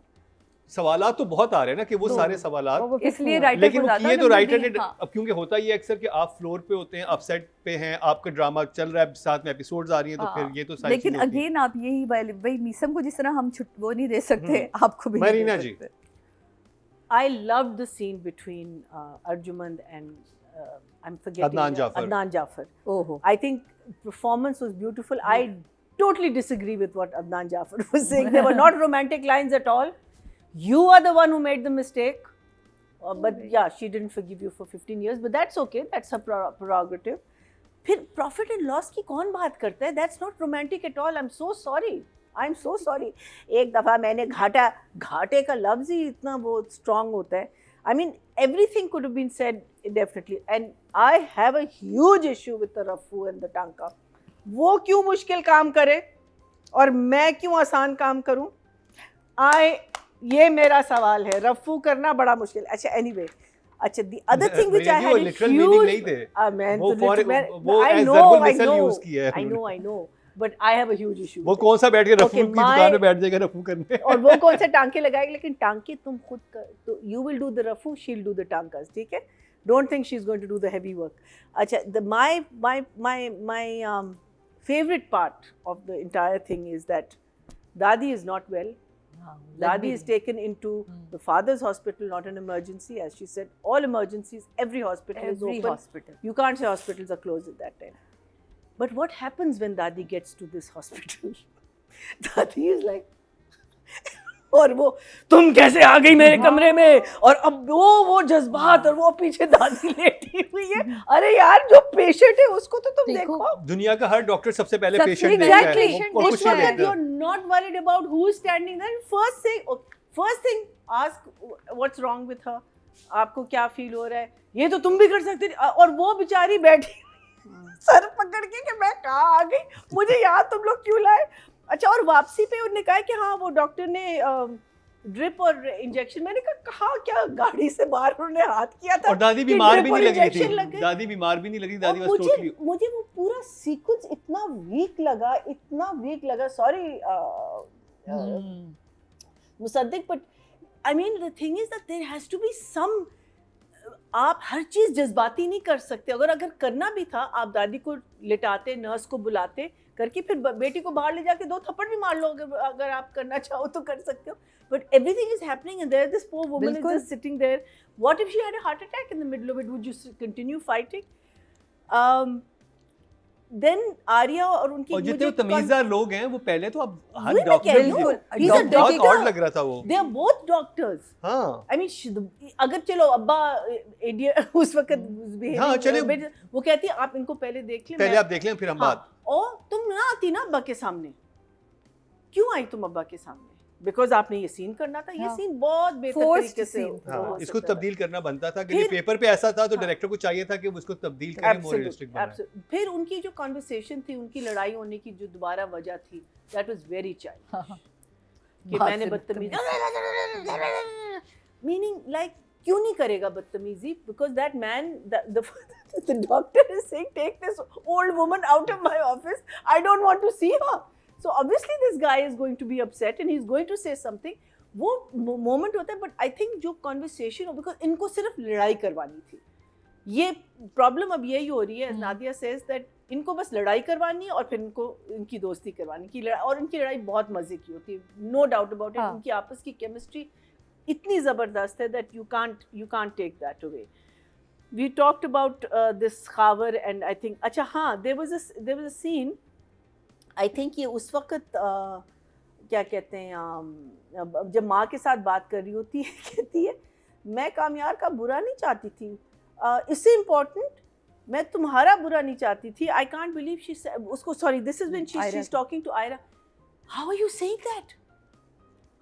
सवालात तो बहुत आ रहे हैं ना कि वो सारे सवालात, इसलिए राइटर लेकिन को वो ज़्यादा किए तो नंबर राइटर दिए। ने, अब क्योंकि होता ये अक्सर कि आप फ्लोर पे होते हैं, आप सेट पे हैं, आपका ड्रामा चल रहा है, साथ में एपिसोड्स आ रही हैं, तो फिर ये तो सारी लेकिन चीजें होती हैं। अगेन आप यही भाई मीसम को जिस तरह हम वो नहीं दे सकते, आपको भी नहीं मरीना दे जी। सकते। I loved the scene between Arjumand and I'm forgetting Adnan Jafar. Adnan Jafar. ओहो, I think performance was beautiful. I totally disagree with what Adnan Jafar was saying. They were not romantic lines at all. You are the one who made the mistake. But yeah, she didn't forgive you for 15 years. But that's okay. That's her prerogative. फिर profit and loss की कौन बात करता है? That's not romantic at all. I'm so sorry. I'm so sorry. एक दफ़ा मैंने घाटे का लफ्ज़ ही इतना वो strong होता है. I mean, everything could have been said definitely. And I have a huge issue with the Rafu and the Tanka. वो क्यों मुश्किल काम करे और मैं क्यों आसान काम करूं? ये मेरा सवाल है। रफू करना बड़ा मुश्किल। अच्छा, anyway. अच्छा, the other thing which I had a literal meaning नहीं huge, थे। man, वो तो वो I as know, verbal I missile know, use किया है I know, but I have a huge issue. वो with it. कौन सा बैठ के रफू Okay, की दुकान में बैठ जाएगा रफू करने? और वो कौन से टांके लगाएगा? लेकिन टांके तुम खुद कर, तो you will do the Rafoo, she'll do the टांकास, ठीक है? Don't think she's going to do the heavy work. अच्छा, my favorite part of the entire thing is that Dadi is not well. Dadi is taken into the father's hospital, not an emergency. As she said, all emergencies, every hospital is every open. hospital. You can't say hospitals are closed at that time. But what happens when Dadi gets to this hospital? Dadi is like, और वो तुम कैसे आ गई मेरे कमरे में? और अब वो जज्बात और वो पीछे दादी लेटी हुई है। अरे यार, जो पेशेंट है उसको तो तुम देखो। दुनिया का हर डॉक्टर सबसे पहले सबसे पेशेंट देखता है, exactly. वो कुछ नहीं that देखता। you're not worried about who's standing there. First thing, ask what's wrong with her. आपको क्या फील हो रहा है? ये तो तुम भी कर सकते थे। और वो बेचारी बैठी सर पकड़ के कि मैं कहाँ आ गई, मुझे यहाँ तुम लोग क्यों लाए? अच्छा, और वापसी पे उन्होंने कहा कि हाँ वो डॉक्टर ने ड्रिप और इंजेक्शन, मैंने कहा क्या गाड़ी से बाहर उन्होंने हाथ किया था और दादी कि बीमार drip भी और नहीं लग रही injection लग थी, गए। दादी बीमार भी नहीं लगी, दादी और बस टोटली मुझे वो पूरा सीक्वेंस इतना वीक लगा, sorry Musaddiq, but I mean the thing is that there has to be some, आप हर चीज़ जज्बाती नहीं कर सकते। अगर करना भी था, आप दादी को लिटाते, नर्स को बुलाते करके, फिर बेटी को बाहर ले जाके 2 थप्पड़ भी मार लो, अगर आप करना चाहो तो कर सकते हो। But everything is happening and there this poor woman is just sitting there. What if she had a heart attack in the middle of it? Would you continue fighting? Then Arya और उनकी और जितने तमीज़दार लोग हैं वो पहले तो अब हर वही मैं कह रही हूँ, he's a बहुत doctor. ऑड लग रहा था वो। They are both doctors. हाँ, I mean, अगर चलो अब्बा idiot उस वक्त was behaving, हाँ, चले वो कहती है आप इनको पहले देख लें, पहले आप देख लें फिर हम बात। और तुम ना आती ना अब्बा के सामने, क्यों आई तुम अब्बा के सामने? बिकॉज आपने ये सीन करना था। ये सीन बहुत बेहतर तरीके से हाँ, इसको तब्दील करना बनता था, क्योंकि पेपर पे ऐसा था तो डायरेक्टर को चाहिए था कि वो उसको तब्दील करें, मोर रियलिस्टिक बनाए। फिर उनकी जो कन्वर्सेशन थी, उनकी लड़ाई होने की जो दोबारा वजह थी, दैट वाज वेरी चाइल्डिश कि मैंने बदतमीजी, मीनिंग लाइक क्यों नहीं करेगा बदतमीजी? Because that man, the doctor is saying take this old woman out of my office, I don't want to see her. So obviously this guy is going to be upset and he's going to say something. वो moment होता है, but I think जो conversation हो, because इनको सिर्फ लड़ाई करवानी थी। ये problem अब यही हो रही है, as Nadia says that इनको बस लड़ाई करवानी है और फिर इनको इनकी दोस्ती करवानी की लड़ाई, और इनकी लड़ाई बहुत मजे की होती है, no doubt about it। इनकी आपस की chemistry इतनी ज़बरदस्त है that you can't take that away. We talked about this Khavar and I think, अच्छा हाँ, there was a scene, I think ये उस वक्त क्या कहते हैं, जब माँ के साथ बात कर रही होती है, कहती है मैं कामयार का बुरा नहीं चाहती थी, इससे इम्पोर्टेंट मैं तुम्हारा बुरा नहीं चाहती थी. आई कांट बिलीव शी उसको sorry this is when she is talking to Aira. How are you saying that?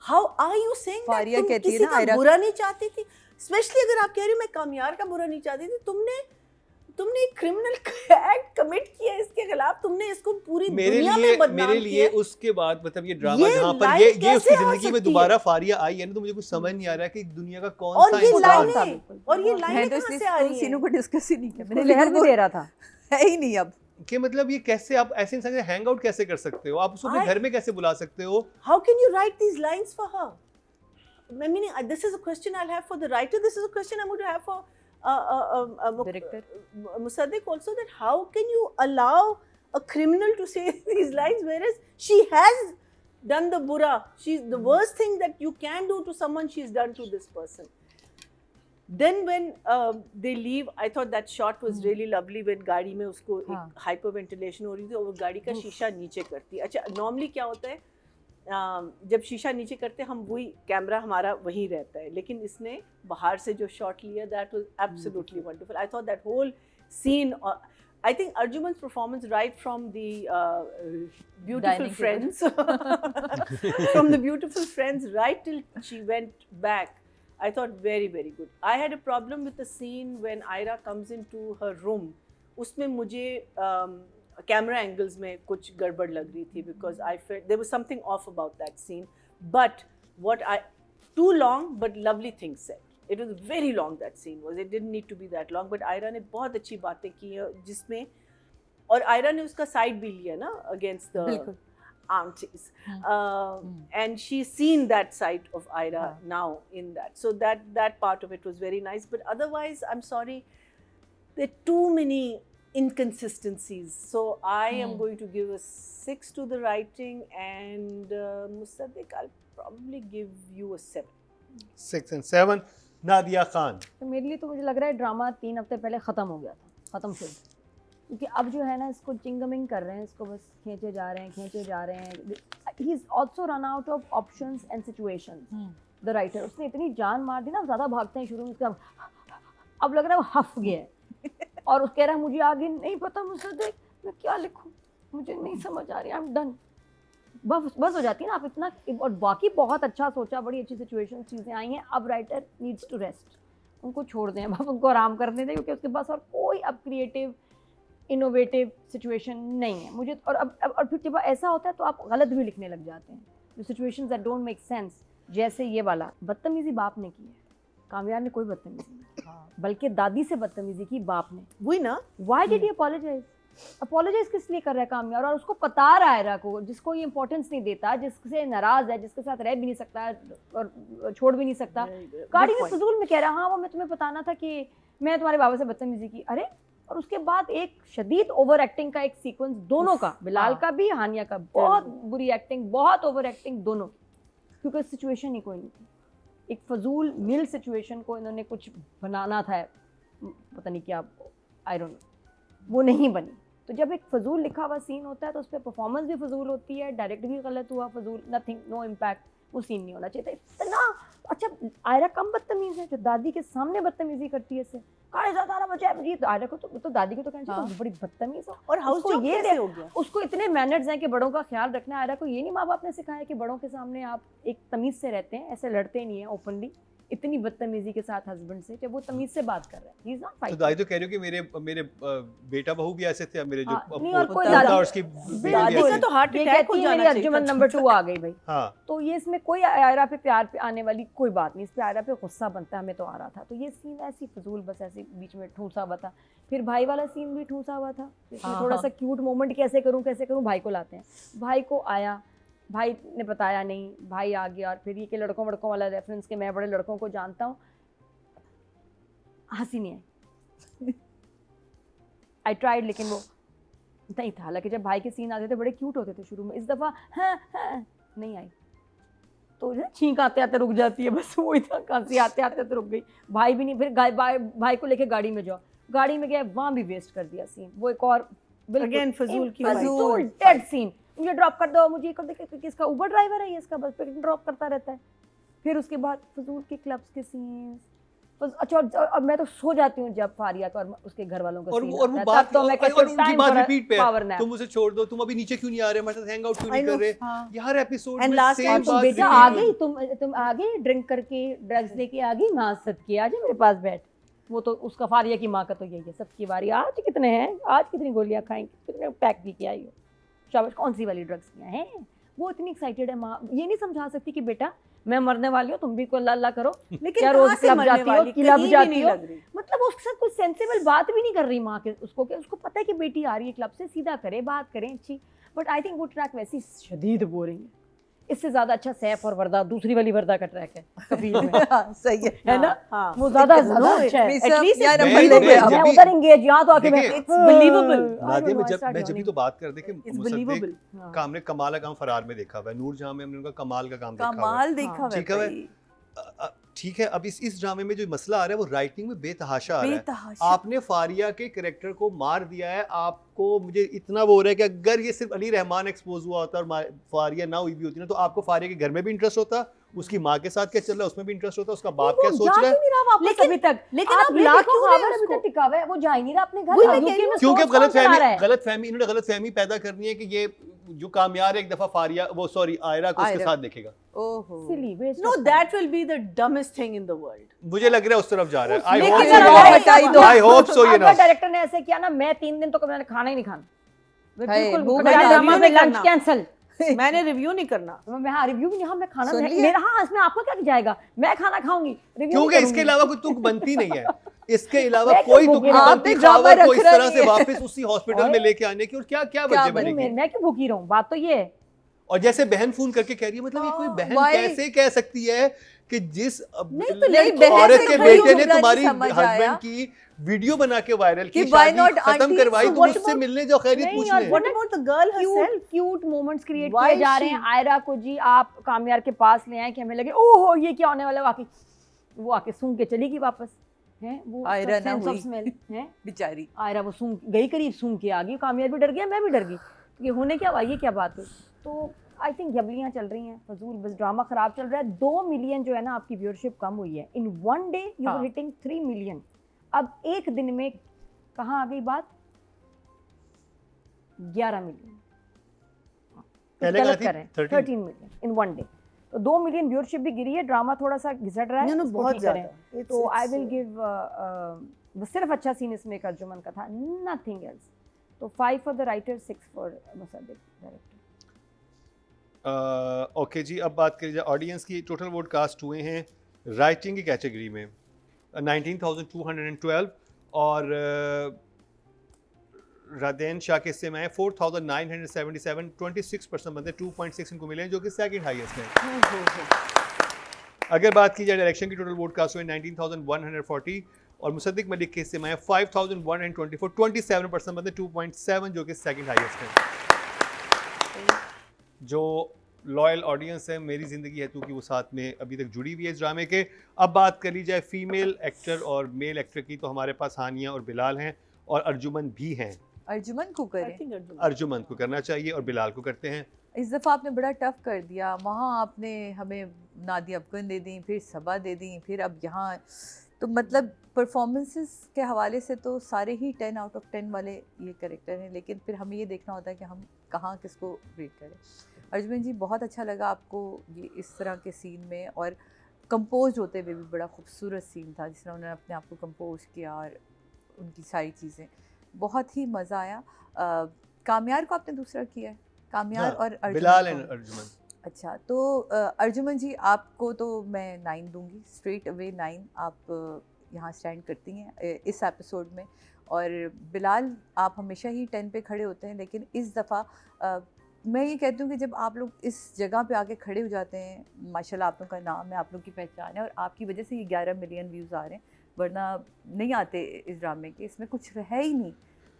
How are you saying that? Faria तुम कहती है किसी ना का आयरा बुरा नहीं चाहती थी. स्पेशली अगर आप कह रही हो मैं कामयार का बुरा नहीं चाहती थी. तुमने एक क्रिमिनल एक्ट कमिट किया इसके खिलाफ. तुमने इसको पूरी दुनिया में बदनाम मेरे लिए किया. उसके बाद मतलब ये ड्रामा ये जहाँ पर line ये कैसे उसकी आ जिंदगी में सकती दोबारा है? फारिया आई है ना, तो मुझे कुछ समझ नहीं आ रहा है कि दुनिया का कौन और सा ये इंसान लाइनें और ये मैं लाइनें तो कहाँ इसलिए से आ रही सीनों हैं? को डिस्कस ही नहीं किया मैंने. लहर भी दे रहा था. है ही नहीं अब. कि मतलब ये कैसे आप ऐसे इंसान से हैंग आउट कैसे कर सकते हो? आप उसको अपने I- घर में कैसे बुला सकते हो? How can you write these lines for her? I mean, this is a question I'll have for the writer. This is a question I'm going to have for Director. Musaddiq also. That how can you allow a criminal to say these lines, whereas she has done the bura? She's the worst thing that you can do to someone. She's done to this person. Then when they leave, I thought that shot was really lovely when गाड़ी में उसको एक hyperventilation हो रही थी और वो गाड़ी का शीशा नीचे करती है. अच्छा normally क्या होता है जब शीशा नीचे करते हैं हम वही कैमरा हमारा वहीं रहता है, लेकिन इसने बाहर से जो शॉट लिया that was absolutely wonderful. I thought that whole scene. I think Arjuman's performance right from the beautiful Dining friends, from the beautiful friends right till she went back. I thought very, very good. I had a problem with the scene when Aira comes into her room. उसमें मुझे camera angles में कुछ गड़बड़ लग रही थी because I felt there was something off about that scene. But too long but lovely things said. It was very long, that scene was. It didn't need to be that long. But Aira ने बहुत अच्छी बातें की हैं जिसमें और Aira ने उसका side भी लिया ना against the aunties. And she's seen that side of Aira now in that. So that part of it was very nice. But otherwise, I'm sorry, there are too many inconsistencies. So I am going to give a 6 to the writing, and Musaddiq, I'll probably give you a 7. 6 and 7. Nadia Khan. तो मेरे लिए तो मुझे लग रहा है drama 3 हफ्ते पहले ख़त्म हो गया था, ख़त्म शुरू. क्योंकि अब जो है ना इसको चिंगमिंग कर रहे हैं, इसको बस खींचे जा रहे हैं. He is also run out of options and situations. The writer उसने इतनी जान मार दी ना, ज़्यादा भागते हैं शुरू में, उसका अब लग रहा है वो हफ गया है और कह रहा है मुझे आगे नहीं पता, मुझसे देख मैं क्या लिखूँ, मुझे नहीं समझ आ रही, आई एम डन. बस हो जाती है ना आप इतना. और बाकी बहुत अच्छा सोचा, बड़ी अच्छी सिचुएशन चीज़ें आई हैं. अब राइटर नीड्स टू रेस्ट. उनको छोड़ दें, अब उनको आराम करने दें, क्योंकि उसके पास और कोई अब क्रिएटिव इनोवेटिव सिचुएशन नहीं है मुझे. और फिर जब ऐसा होता है तो आप गलत भी लिखने लग जाते हैं. जो situations that don't make sense, जैसे ये वाला बदतमीजी बाप ने की है, कामयाब ने कोई बदतमीजी नहीं, बल्कि दादी से बदतमीजी की बाप ने. वही ना. व्हाई डिड ही अपोलोजाइज किस लिए कर रहा है कामयाब? और उसको पता रहा है को, जिसको ये इंपॉर्टेंस नहीं देता, जिससे नाराज है, जिसके साथ रह भी नहीं सकता और छोड़ भी नहीं सकता, गाड़ी में फजूल में कह रहा हाँ वो मैं तुम्हें बताना था कि मैं तुम्हारे बाबा से बदतमीजी की. अरे और उसके बाद एक शदीद ओवर एक्टिंग का एक सीक्वेंस दोनों का, बिलाल का भी हानिया का, बहुत बुरी एक्टिंग, बहुत ओवर एक्टिंग दोनों की, क्योंकि सिचुएशन ही कोई नहीं थी. एक फजूल मिल सिचुएशन को इन्होंने कुछ बनाना था, पता नहीं क्या, आई डोंट नो, वो नहीं बनी. तो जब एक फजूल लिखा हुआ सीन होता है तो उस पर परफॉर्मेंस भी फजूल होती है, डायरेक्ट भी गलत हुआ, फजूल, नथिंग, नो इम्पैक्ट. वो सीन नहीं होना चाहिए था. इतना अच्छा आयरा कम बदतमीज़ है जो दादी के सामने बदतमीजी करती है इससे. काहे ज़्यादा बचा है मुझे, आयरा को तो दादी को तो कहना चाहिए बड़ी बदतमीज़ हो. और हाउस उसको जॉब कैसे हो गया? उसको इतने मैनर्स हैं कि बड़ों का ख्याल रखना है. आयरा को ये नहीं माँ बाप ने सिखाया कि बड़ों के सामने आप एक तमीज़ से रहते हैं, ऐसे लड़ते नहीं हैं ओपनली. इतनी बदतमीजी के साथ हस्बैंड से, जब वो तमीज से बात कर रहा है, ही इज नॉट तो फाइटिंग. दादी तो कह रही हो कि मेरे बेटा बहू भी ऐसे थे, मेरे जो नहीं, और कोई पोता दादी- और उसकी दादी बेटी का ऐसे. तो हार्ट ये अटैक हो कहती है जाना मेरी चाहिए. अर्जुमन नंबर 2 आ गई भाई. हाँ, तो ये इसमें कोई आयरा पे प्यार पे आने वाली कोई बात नहीं. इस पे आयरा पे गुस्सा बनता है, हमें तो आ रहा था. तो ये सीन ऐसी फजूल, बस ऐसे बीच में ठूसा हुआ था. फिर भाई वाला सीन भी ठूसा हुआ था, इसमें थोड़ा सा क्यूट मोमेंट कैसे करूँ, भाई को लाते हैं. भाई को आया, भाई ने बताया नहीं, भाई आ गया. और फिर ये कि लड़कों वाला रेफरेंस के मैं बड़े लड़कों को जानता हूँ, हंसी नहीं आई. आई ट्राइड, लेकिन वो नहीं था. हालांकि जब भाई के सीन आते थे बड़े क्यूट होते थे शुरू में, इस दफ़ा हाँ नहीं आई. तो जो छींक आते आते रुक जाती है, बस वो इतना खांसी आते आते तो रुक गई. भाई भी नहीं. फिर भाई को लेके गाड़ी में जाओ, गाड़ी में गया, वहाँ भी वेस्ट कर दिया सीन. वो एक और Again, फजूल की फजूल डेड सीन. मुझे ड्रॉप कर दो, मुझे कर दो, किसका उबर ड्राइवर है ये, इसका बस पे ड्रॉप करता रहता है. फिर उसके बाद फजूल के क्लब्स के सीन्स, बस अच्छा और मैं तो सो जाती हूँ जब फारिया का और उसके घर वालों का और सीन वो आता है, बात तब तो मैं कहती और हूँ उनकी टाइम बात फॉर रिपीट पे पावर है, नैप। तुम मुझे छोड़ दो, तुम अभी नीचे क्यों नहीं आ रहे, हमारे साथ हैंग आउट क्यों I नहीं know, कर रहे, हाँ। हर एपिसोड And में last सेम और time तुम बात बेटा repeat आ होगी। गई, तुम आ गई ड्रिंक करके, ड्रग्स लेके आ गई, माजत की, आ जा मेरे पास बैठ। वो तो उसका फारिया की माँ का तो यही है, सबकी बारी, आज कितने हैं, आज कितनी गोलियां खाएंगी, कितने पैक पी के आई हो, शाबाश, कौन सी वाली ड्रग्स किया है। वो इतनी एक्साइटेड है माँ, ये नहीं समझा सकती कि बेटा मैं मरने वाली हूँ, तुम भी को अल्लाह करो, लेकिन क्या कहाँ रोज से क्लब मरने जाती हो, वाली, क्लब कहीं भी जाती नहीं हो, लग रही। मतलब उसके साथ कुछ सेंसिबल बात भी नहीं कर रही माँ के उसको, कि उसको पता है कि बेटी आ रही है क्लब से, सीधा करे, बात करें अच्छी। बट आई थिंक वो ट्रैक वैसी शदीद बोरिंग है, इससे ज्यादा अच्छा सैफ और वर्दा, दूसरी वाली वर्दा का ट्रैक है कबीर में, हाँ, सही है। है ना, हाँ, वो ज्यादा no, अच्छा है। At least यार, मैं- बंदे मैं- पे जब मैं भी- उधर engage, यहाँ तो आके मैं देखिए, it's believable. नादिया में जब भी तो बात करते कि It's मुसद्दिक believable. हाँ। हमने कमाल का काम फरार में देखा हुआ है, नूर जहां में हमने उनका कमाल का काम देखा हुआ है। कमाल देखा हाँ, हुआ ठीक है भाई, ठीक है, अब इस ड्रामे में जो मसला आ रहा है वो राइटिंग में बेतहाशा आ रहा है। बेतहाशा। आपने फारिया के कैरेक्टर को मार दिया है, आपको मुझे इतना वो हो रहा है कि अगर ये सिर्फ अली रहमान एक्सपोज हुआ होता और फारिया ना हुई भी होती ना, तो आपको फारिया के घर में भी इंटरेस्ट होता, उसकी माँ के साथ क्या चल रहा है उसमें भी इंटरेस्ट होता, उसका बाप क्या सोच रहा है, नहीं रहा वापस लेकिन- अभी तक, लेकिन आप आप ये ला देखो, क्यों रहे खबर अभी उसको? तक टिका हुआ है, वो जा ही नहीं रहा अपने घर, वही मैं UK कह रही में हूँ। क्योंकि स्टोर्स कौन चला रहा है? इन्होंने गलतफहमी पैदा करनी है कि ये जो कामयार है एक दफा फारिया वो सॉरी आयरा को उसके आयरा। साथ देखेगा। ओहो, Silly, waste No, of time. that will be the dumbest thing in the world. मुझे लग रहा है उस तरफ जा रहा है। आई लेकिन होप जरा भाई, बताई दो। I hope so, you know. अगर डायरेक्टर ने ऐसे किया ना, मैं 3 दिन तो मैंने खाना ही नहीं खाना, मैं हाय, बिल्कुल भूख बजाय लगी, ड्रामा review में नहीं लंच करना। कैंसिल, मैंने रिव्यू नहीं करना। मैं हाँ रिव्यू भी नहीं, हाँ मैं खाना सुन मैं- लिया? मेरा हाँ इसमें आपको क्या जाएगा, मैं खाना खाऊंगी, रिव्यू क्योंकि नहीं इसके करूंगी। अलावा कोई तुक बनती नहीं है, इसके अलावा मैं कोई क्यों तुक भूखी नहीं रहूं? बनती आपने ड्रामा फ्लावर को इस रखना तरह नहीं से है। वापस उसी हॉस्पिटल में लेके आने की, और क्या क्या क्या वजह बनेगी? बनेगी। मैं क्यों भूखी रहूं, बात तो ये है। और जैसे बहन फोन करके कह रही है, मतलब ये कोई बहन why? कैसे कह सकती है कि जिस नहीं तो लड़की औरत से के खड़ी बेटे ने होकर तुम्हारी नहीं समझ आया। हस्बैंड की वीडियो बना के वायरल की, कि why शादी not खत्म auntie? करवाई, So तुम what उससे about- मिलने जाओ, खैरियत नहीं, पूछने। और What about the girl herself? Cute moments create Why किए जा is रहे she- हैं, आयरा को जी आप कामयार के पास ले आए कि हमें लगे ओहो ये क्या होने वाला है, वाकई वो आके सूंघ के चली गई वापस, है वो आयरा ना सेंस ऑफ हुई। स्मेल है, बेचारी। आयरा वो सूंघ गई, करीब सूंघ के आ गई, कामयार भी डर गया, मैं भी डर गई, तो ये होने क्या हुआ, ये क्या बात है। तो आई थिंक जबलियाँ चल रही हैं फजूल, बस ड्रामा खराब चल रहा है। 2 मिलियन जो है ना आपकी व्यूअरशिप कम हुई है, इन 1 डे यू हाँ। Hitting 3 million. अब एक दिन में कहाँ आ गई बात, 11 मिलियन, पहले गलत कहा थी कर रहे हैं, 13 13 मिलियन इन 1 डे। तो 2 मिलियन व्यूअरशिप भी गिरी है, ड्रामा थोड़ा सा घिसट रहा है, No, no, इसको बहुत ठीक करें। ज्यादा। तो आई विल गिव सिर्फ अच्छा सीन इसमें एक अर्जुमन का था, नथिंग एल्स। तो 5 for the writer, 6 for Musaddiq director. Okay ji, अब बात करी जाए ऑडियंस की। टोटल वोट कास्ट हुए हैं राइटिंग की कैटेगरी में 19,212 और रादेन शाह के हिस्से में है 4,977, 26% बंदे 2.6 इनको मिले हैं, जो कि सेकंड हाईएस्ट है। अगर बात की जाए डायरेक्शन की, टोटल वोट कास्ट हुए 19,140 और मुसद्दिक मलिक के हिस्से में है 5,124, 27% बंदे 2.7, जो कि सेकंड हाईएस्ट है। जो लॉयल ऑडियंस है मेरी ज़िंदगी है तू की, वो साथ में अभी तक जुड़ी हुई है इस ड्रामे के। अब बात करी जाए फीमेल एक्टर और मेल एक्टर की, तो हमारे पास हानिया और बिलाल हैं और अर्जुमन भी हैं। अर्जुमन को I करें, think Arjun. अर्जुमन को करना चाहिए और बिलाल को करते हैं। इस दफ़ा आपने बड़ा टफ कर दिया। वहाँ आपने हमें नादिया अफगन दे दी, फिर सबा दे दी, फिर अब यहाँ, तो मतलब परफॉर्मेंसेस के हवाले से तो सारे ही 10 आउट ऑफ 10 वाले ये कैरेक्टर हैं, लेकिन फिर हमें ये देखना होता है कि हम कहाँ किसको रेट करें। अर्जुमन जी, बहुत अच्छा लगा आपको ये इस तरह के सीन में, और कंपोज होते हुए भी बड़ा खूबसूरत सीन था, जिस तरह उन्होंने अपने आप को कंपोज किया और उनकी सारी चीज़ें, बहुत ही मज़ा आया। कामयार को आपने दूसरा किया है, कामयार हाँ, और अर्जुमन बिलाल को। एंड अर्जुमन। अच्छा, तो अर्जुमन जी आपको तो मैं 9 दूंगी, स्ट्रेट अवे 9 आप यहाँ स्टैंड करती हैं इस एपिसोड में। और बिलाल, आप हमेशा ही 10 पे खड़े होते हैं, लेकिन इस दफ़ा मैं ये कहती हूँ कि जब आप लोग इस जगह पे आके खड़े हो जाते हैं, माशाल्लाह आप लोग का नाम है, आप लोग की पहचान है, और आपकी वजह से ये 11 मिलियन व्यूज़ आ रहे हैं, वरना नहीं आते इस ड्रामे के, इसमें कुछ है ही नहीं।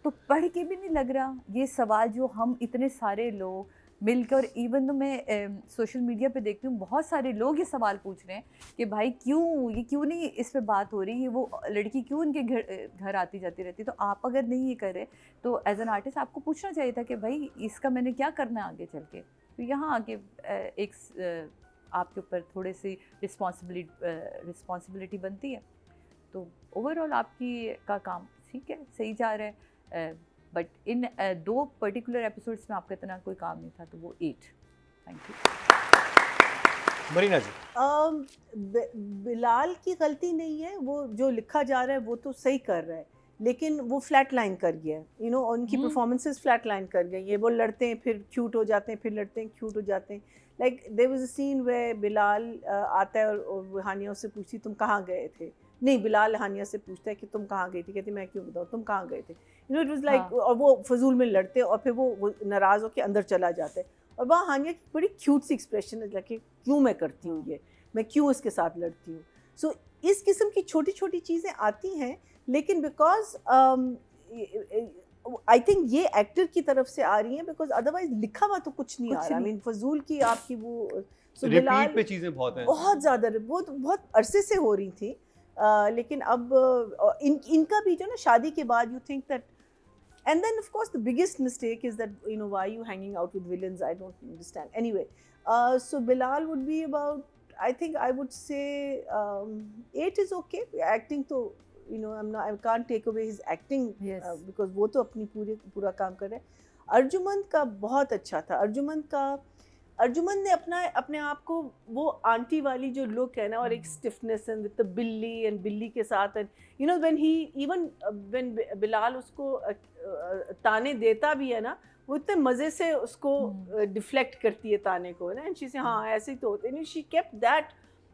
तो पढ़ के भी नहीं लग रहा ये सवाल जो हम इतने सारे लोग मिलकर, और इवन तो मैं सोशल मीडिया पे देखती हूँ बहुत सारे लोग ये सवाल पूछ रहे हैं कि भाई क्यों नहीं इस पे बात हो रही है, वो लड़की क्यों उनके घर आती जाती रहती है। तो आप अगर नहीं ये कर रहे तो एज एन आर्टिस्ट आपको पूछना चाहिए था कि भाई इसका मैंने क्या करना है आगे चल के। तो यहाँ आके एक आपके ऊपर थोड़ी सी रिस्पॉन्सिबिलिटी बनती है। तो ओवरऑल आपकी का काम ठीक है, सही जा रहा है, बट इन 2 पर्टिकुलर एपिसोड्स में आपका इतना कोई काम नहीं था, तो वो 8। Thank you. Marina ji, Bilal की गलती नहीं है, वो जो लिखा जा रहा है वो तो सही कर रहा है, लेकिन वो फ्लैट लाइन कर गया है, यू नो, उनकी परफॉर्मेंसेस फ्लैट लाइन कर गई है। वो लड़ते हैं फिर क्यूट हो जाते हैं, फिर लड़ते हैं क्यूट हो जाते हैं। Like there was a scene where Bilal आता है और हानिया उससे पूछती तुम कहाँ गए थे, नहीं बिलाल हानिया से पूछता है कि तुम कहाँ गई थी, कहती मैं क्यों बताऊँ तुम कहाँ गए थे, you know, it was like, और वो फजूल में लड़ते और फिर वो नाराज़ होकर अंदर चला जाता है। और वहाँ हानिया की बड़ी क्यूट सी एक्सप्रेशन है कि क्यों मैं करती हूँ ये, मैं क्यों इसके साथ लड़ती हूँ। सो इस किस्म की छोटी छोटी चीज़ें आती हैं, लेकिन बिकॉज आई थिंक ये एक्टर की तरफ से आ रही हैं, बिकॉज अदरवाइज लिखा हुआ तो कुछ नहीं आ रहा। आई मीन फजूल की आपकी वो रिपीट पे चीजें बहुत हैं, बहुत ज़्यादा, वो तो बहुत अरसे से हो रही थी, लेकिन अब इनका भी जो ना शादी के बाद you think that, and then of course the biggest mistake is that, you know, why are you hanging out with villains? I don't understand. Anyway, so Bilal would be about, I think I would say 8 is okay. Acting to, you know, I can't take away his acting, Yes. because वो तो अपनी पूरा काम कर रहे हैं। अर्जुमंद का बहुत अच्छा था। अर्जुमंद ने अपने आप को वो आंटी वाली जो लुक है ना, और एक स्टिफनेस एंड विद द बिल्ली के साथ, and you know when Bilal उसको ताने देता भी है ना, वो इतने मज़े से उसको डिफ्लेक्ट करती है ताने को ना, एंड शी से हाँ ऐसे ही तो होते हैं। शी केप्ट दैट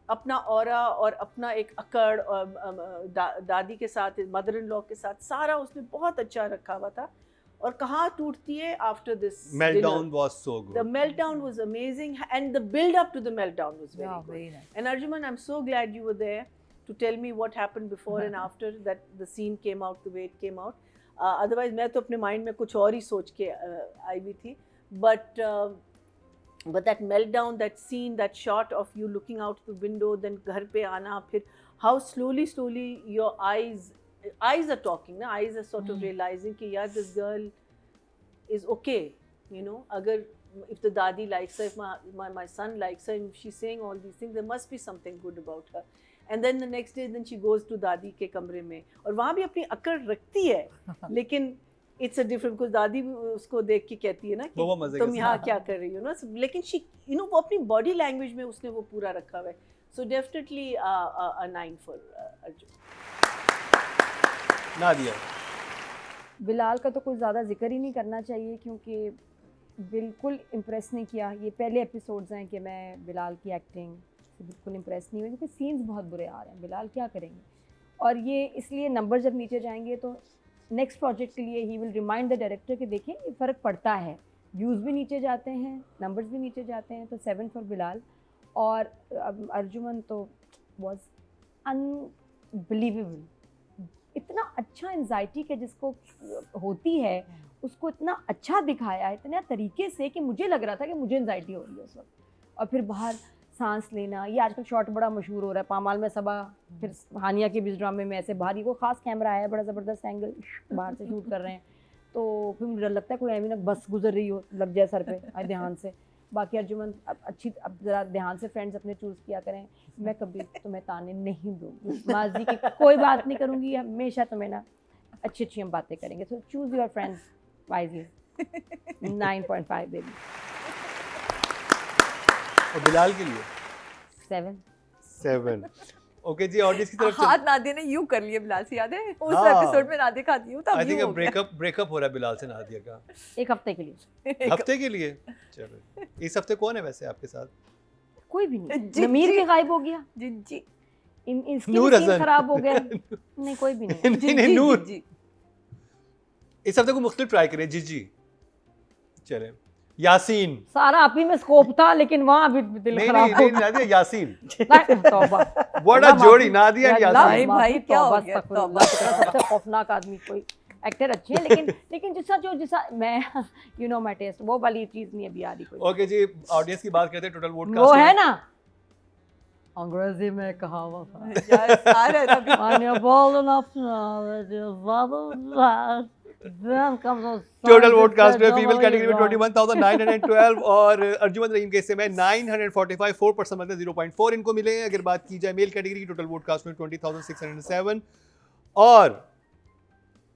अपना ऑरा और अपना एक अकड़, और दादी के साथ, मदर इन लॉ के साथ, सारा उसने बहुत अच्छा रखा हुआ था। और कहाँ टूटती है after this meltdown was so good. The meltdown was amazing, and the build up to the meltdown was very good. very nice. And Arjuman, I'm so glad you were there to tell me what happened before and after that the scene came out the way it came out. Otherwise मैं तो अपने mind में कुछ और ही सोच के आई हुई थी, but that meltdown, that scene, that shot of you looking out the window, then घर पे आना, फिर how slowly your eyes are talking ना, eyes are sort of realizing कि यार this girl is okay, you know, अगर if the dadi likes her, if my son likes her, and she's saying all these things, there must be something good about her. And then the next day then she goes to दादी के कमरे में, और वहाँ भी अपनी अकड़ रखती है, लेकिन it's a different, because दादी उसको देख के कहती है ना कि तुम यहाँ क्या कर रही हो ना, लेकिन she, you know, वो अपनी body language में उसने वो पूरा रखा हुआ है। So definitely a 9 for Arjun. Nadia, Bilal का तो कुछ ज़्यादा जिक्र ही नहीं करना चाहिए, क्योंकि बिल्कुल इम्प्रेस नहीं किया। ये पहले एपिसोड्स हैं कि मैं बिलाल की एक्टिंग से बिल्कुल इम्प्रेस नहीं हुई, क्योंकि सीन्स बहुत बुरे आ रहे हैं, बिलाल क्या करेंगे। और ये इसलिए नंबर जब नीचे जाएंगे तो नेक्स्ट प्रोजेक्ट के लिए he will remind the director कि देखिए ये फ़र्क पड़ता है, व्यूज़ भी नीचे जाते हैं, नंबर्स भी नीचे जाते हैं। तो 7 फॉर बिलाल। और अर्जुमन तो वॉज अनबिलीवेबल, इतना अच्छा एंजाइटी के जिसको होती है उसको इतना अच्छा दिखाया है, इतने तरीके से कि मुझे लग रहा था कि मुझे एंजाइटी हो रही है उस वक्त। और फिर बाहर सांस लेना, ये आजकल शॉट बड़ा मशहूर हो रहा है, पामाल में सबा, फिर हानिया के बीच ड्रामे में ऐसे बाहर, को ख़ास कैमरा है, बड़ा ज़बरदस्त एंगल, बाहर से शूट कर रहे हैं, तो फिर मुझे लगता है कोई ऐसी ना बस गुजर रही हो, लग जाए सर पे ध्यान से। बाकी अर्जुमन अब ज़रा ध्यान से फ्रेंड्स अपने चूज़ किया करें। मैं कभी तुम्हें ताने नहीं दूँगी, माजी की कोई बात नहीं करूँगी, हमेशा तुम्हें ना अच्छी हम बातें करेंगे। सो choose your friends wisely. 9.5 baby. और बिलाल के लिए 7। ओके जी, ऑडियंस की तरफ हाथ नादिया ने यूं कर लिए बिलाल से, याद है उस हाँ। एपिसोड में नादिया खाती हूं, तब आई थिंक यूं हो गया। ब्रेकअप हो रहा है बिलाल से नादिया का, एक हफ्ते के लिए। हफ्ते के लिए। चलो, इस हफ्ते कौन है वैसे आपके साथ? कोई भी नहीं। जी, नमीर जी। भी गायब हो गया, जी इसकी नूर भी सीन हसन। खराब हो गया। नहीं कोई भी नहीं। नहीं नूर, जी इस हफ्ते को मुख्तलिफ ट्राई करें। जी चले, यासीन। सारा आप ही में स्कोप था, लेकिन वहाँ भी दिल नहीं खराब नहीं हो नहीं, नादिया यासीन। गया। तौबा। बड़ा जोड़ी, नादिया एंड अल्लाह यासीन। भाई, माफ़ी, क्या हो तौबा, गया? अस्तगफिरुल्लाह, सबसे खौफनाक आदमी। कोई एक्टर अच्छे हैं, लेकिन जिसा मैं यू नो माय टेस्ट, वो वाली चीज़ नहीं अभी आ रही कोई। ओके जी, ऑडियंस की बात करते हैं। टोटल वोट वो है ना, अंग्रेजी में कहावत है, यार सारा तभी When you're bold enough to know that your father was Then comes those total songs vote that cast में don't फीमेल know कैटेगरी में wrong. 21,912 और अर्जुमंद रहीम के हिस्से में 945 4% मतलब 0.4 इनको मिले हैं। अगर बात की जाए मेल कैटेगरी की टोटल वोट कास्ट में 20,607 और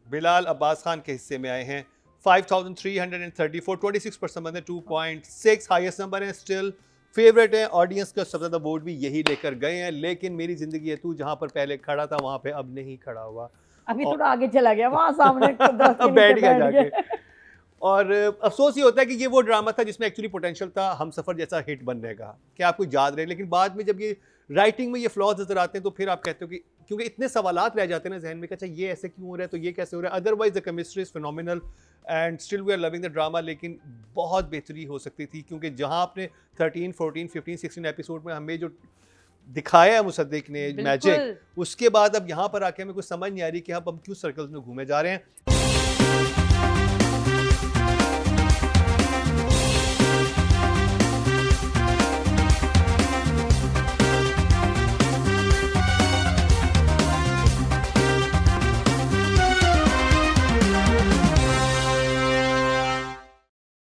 बिलाल अब्बास खान के हिस्से में आए हैं 5,334 26% मतलब 2.6 हाईएस्ट नंबर है। स्टिल फेवरेट है, ऑडियंस का सबसे ज़्यादा वोट भी यही लेकर गए हैं। लेकिन मेरी ज़िंदगी है तू जहाँ पर पहले खड़ा था वहाँ पे अब नहीं खड़ा हुआ, अभी और- थोड़ा आगे चला गया वहाँ सामने दरख्त के बैठ नीचे गया बैठ जाके। गया। और अफसोस ये होता है कि ये वो ड्रामा था जिसमें एक्चुअली पोटेंशियल था हम सफ़र जैसा हिट बनने का, कि आपको याद रहे। लेकिन बाद में जब ये राइटिंग में ये फ्लॉज नजर आते हैं तो फिर आप कहते हो कि क्योंकि इतने सवालात रह जाते हैं ना जहन में कि अच्छा ये ऐसे क्यों हो रहा है, तो ये कैसे हो रहा है। Otherwise the chemistry is phenomenal and still we are loving the drama. लेकिन बहुत बेहतरी हो सकती थी, क्योंकि जहाँ आपने 13, 14, 15, 16 एपिसोड में हमें जो दिखाया है मुसद्दिक ने मैजिक, बिल्कुल। उसके बाद अब यहाँ पर आके हमें कुछ समझ नहीं आ रही कि अब हम क्यों सर्कल्स में घूमे जा रहे हैं।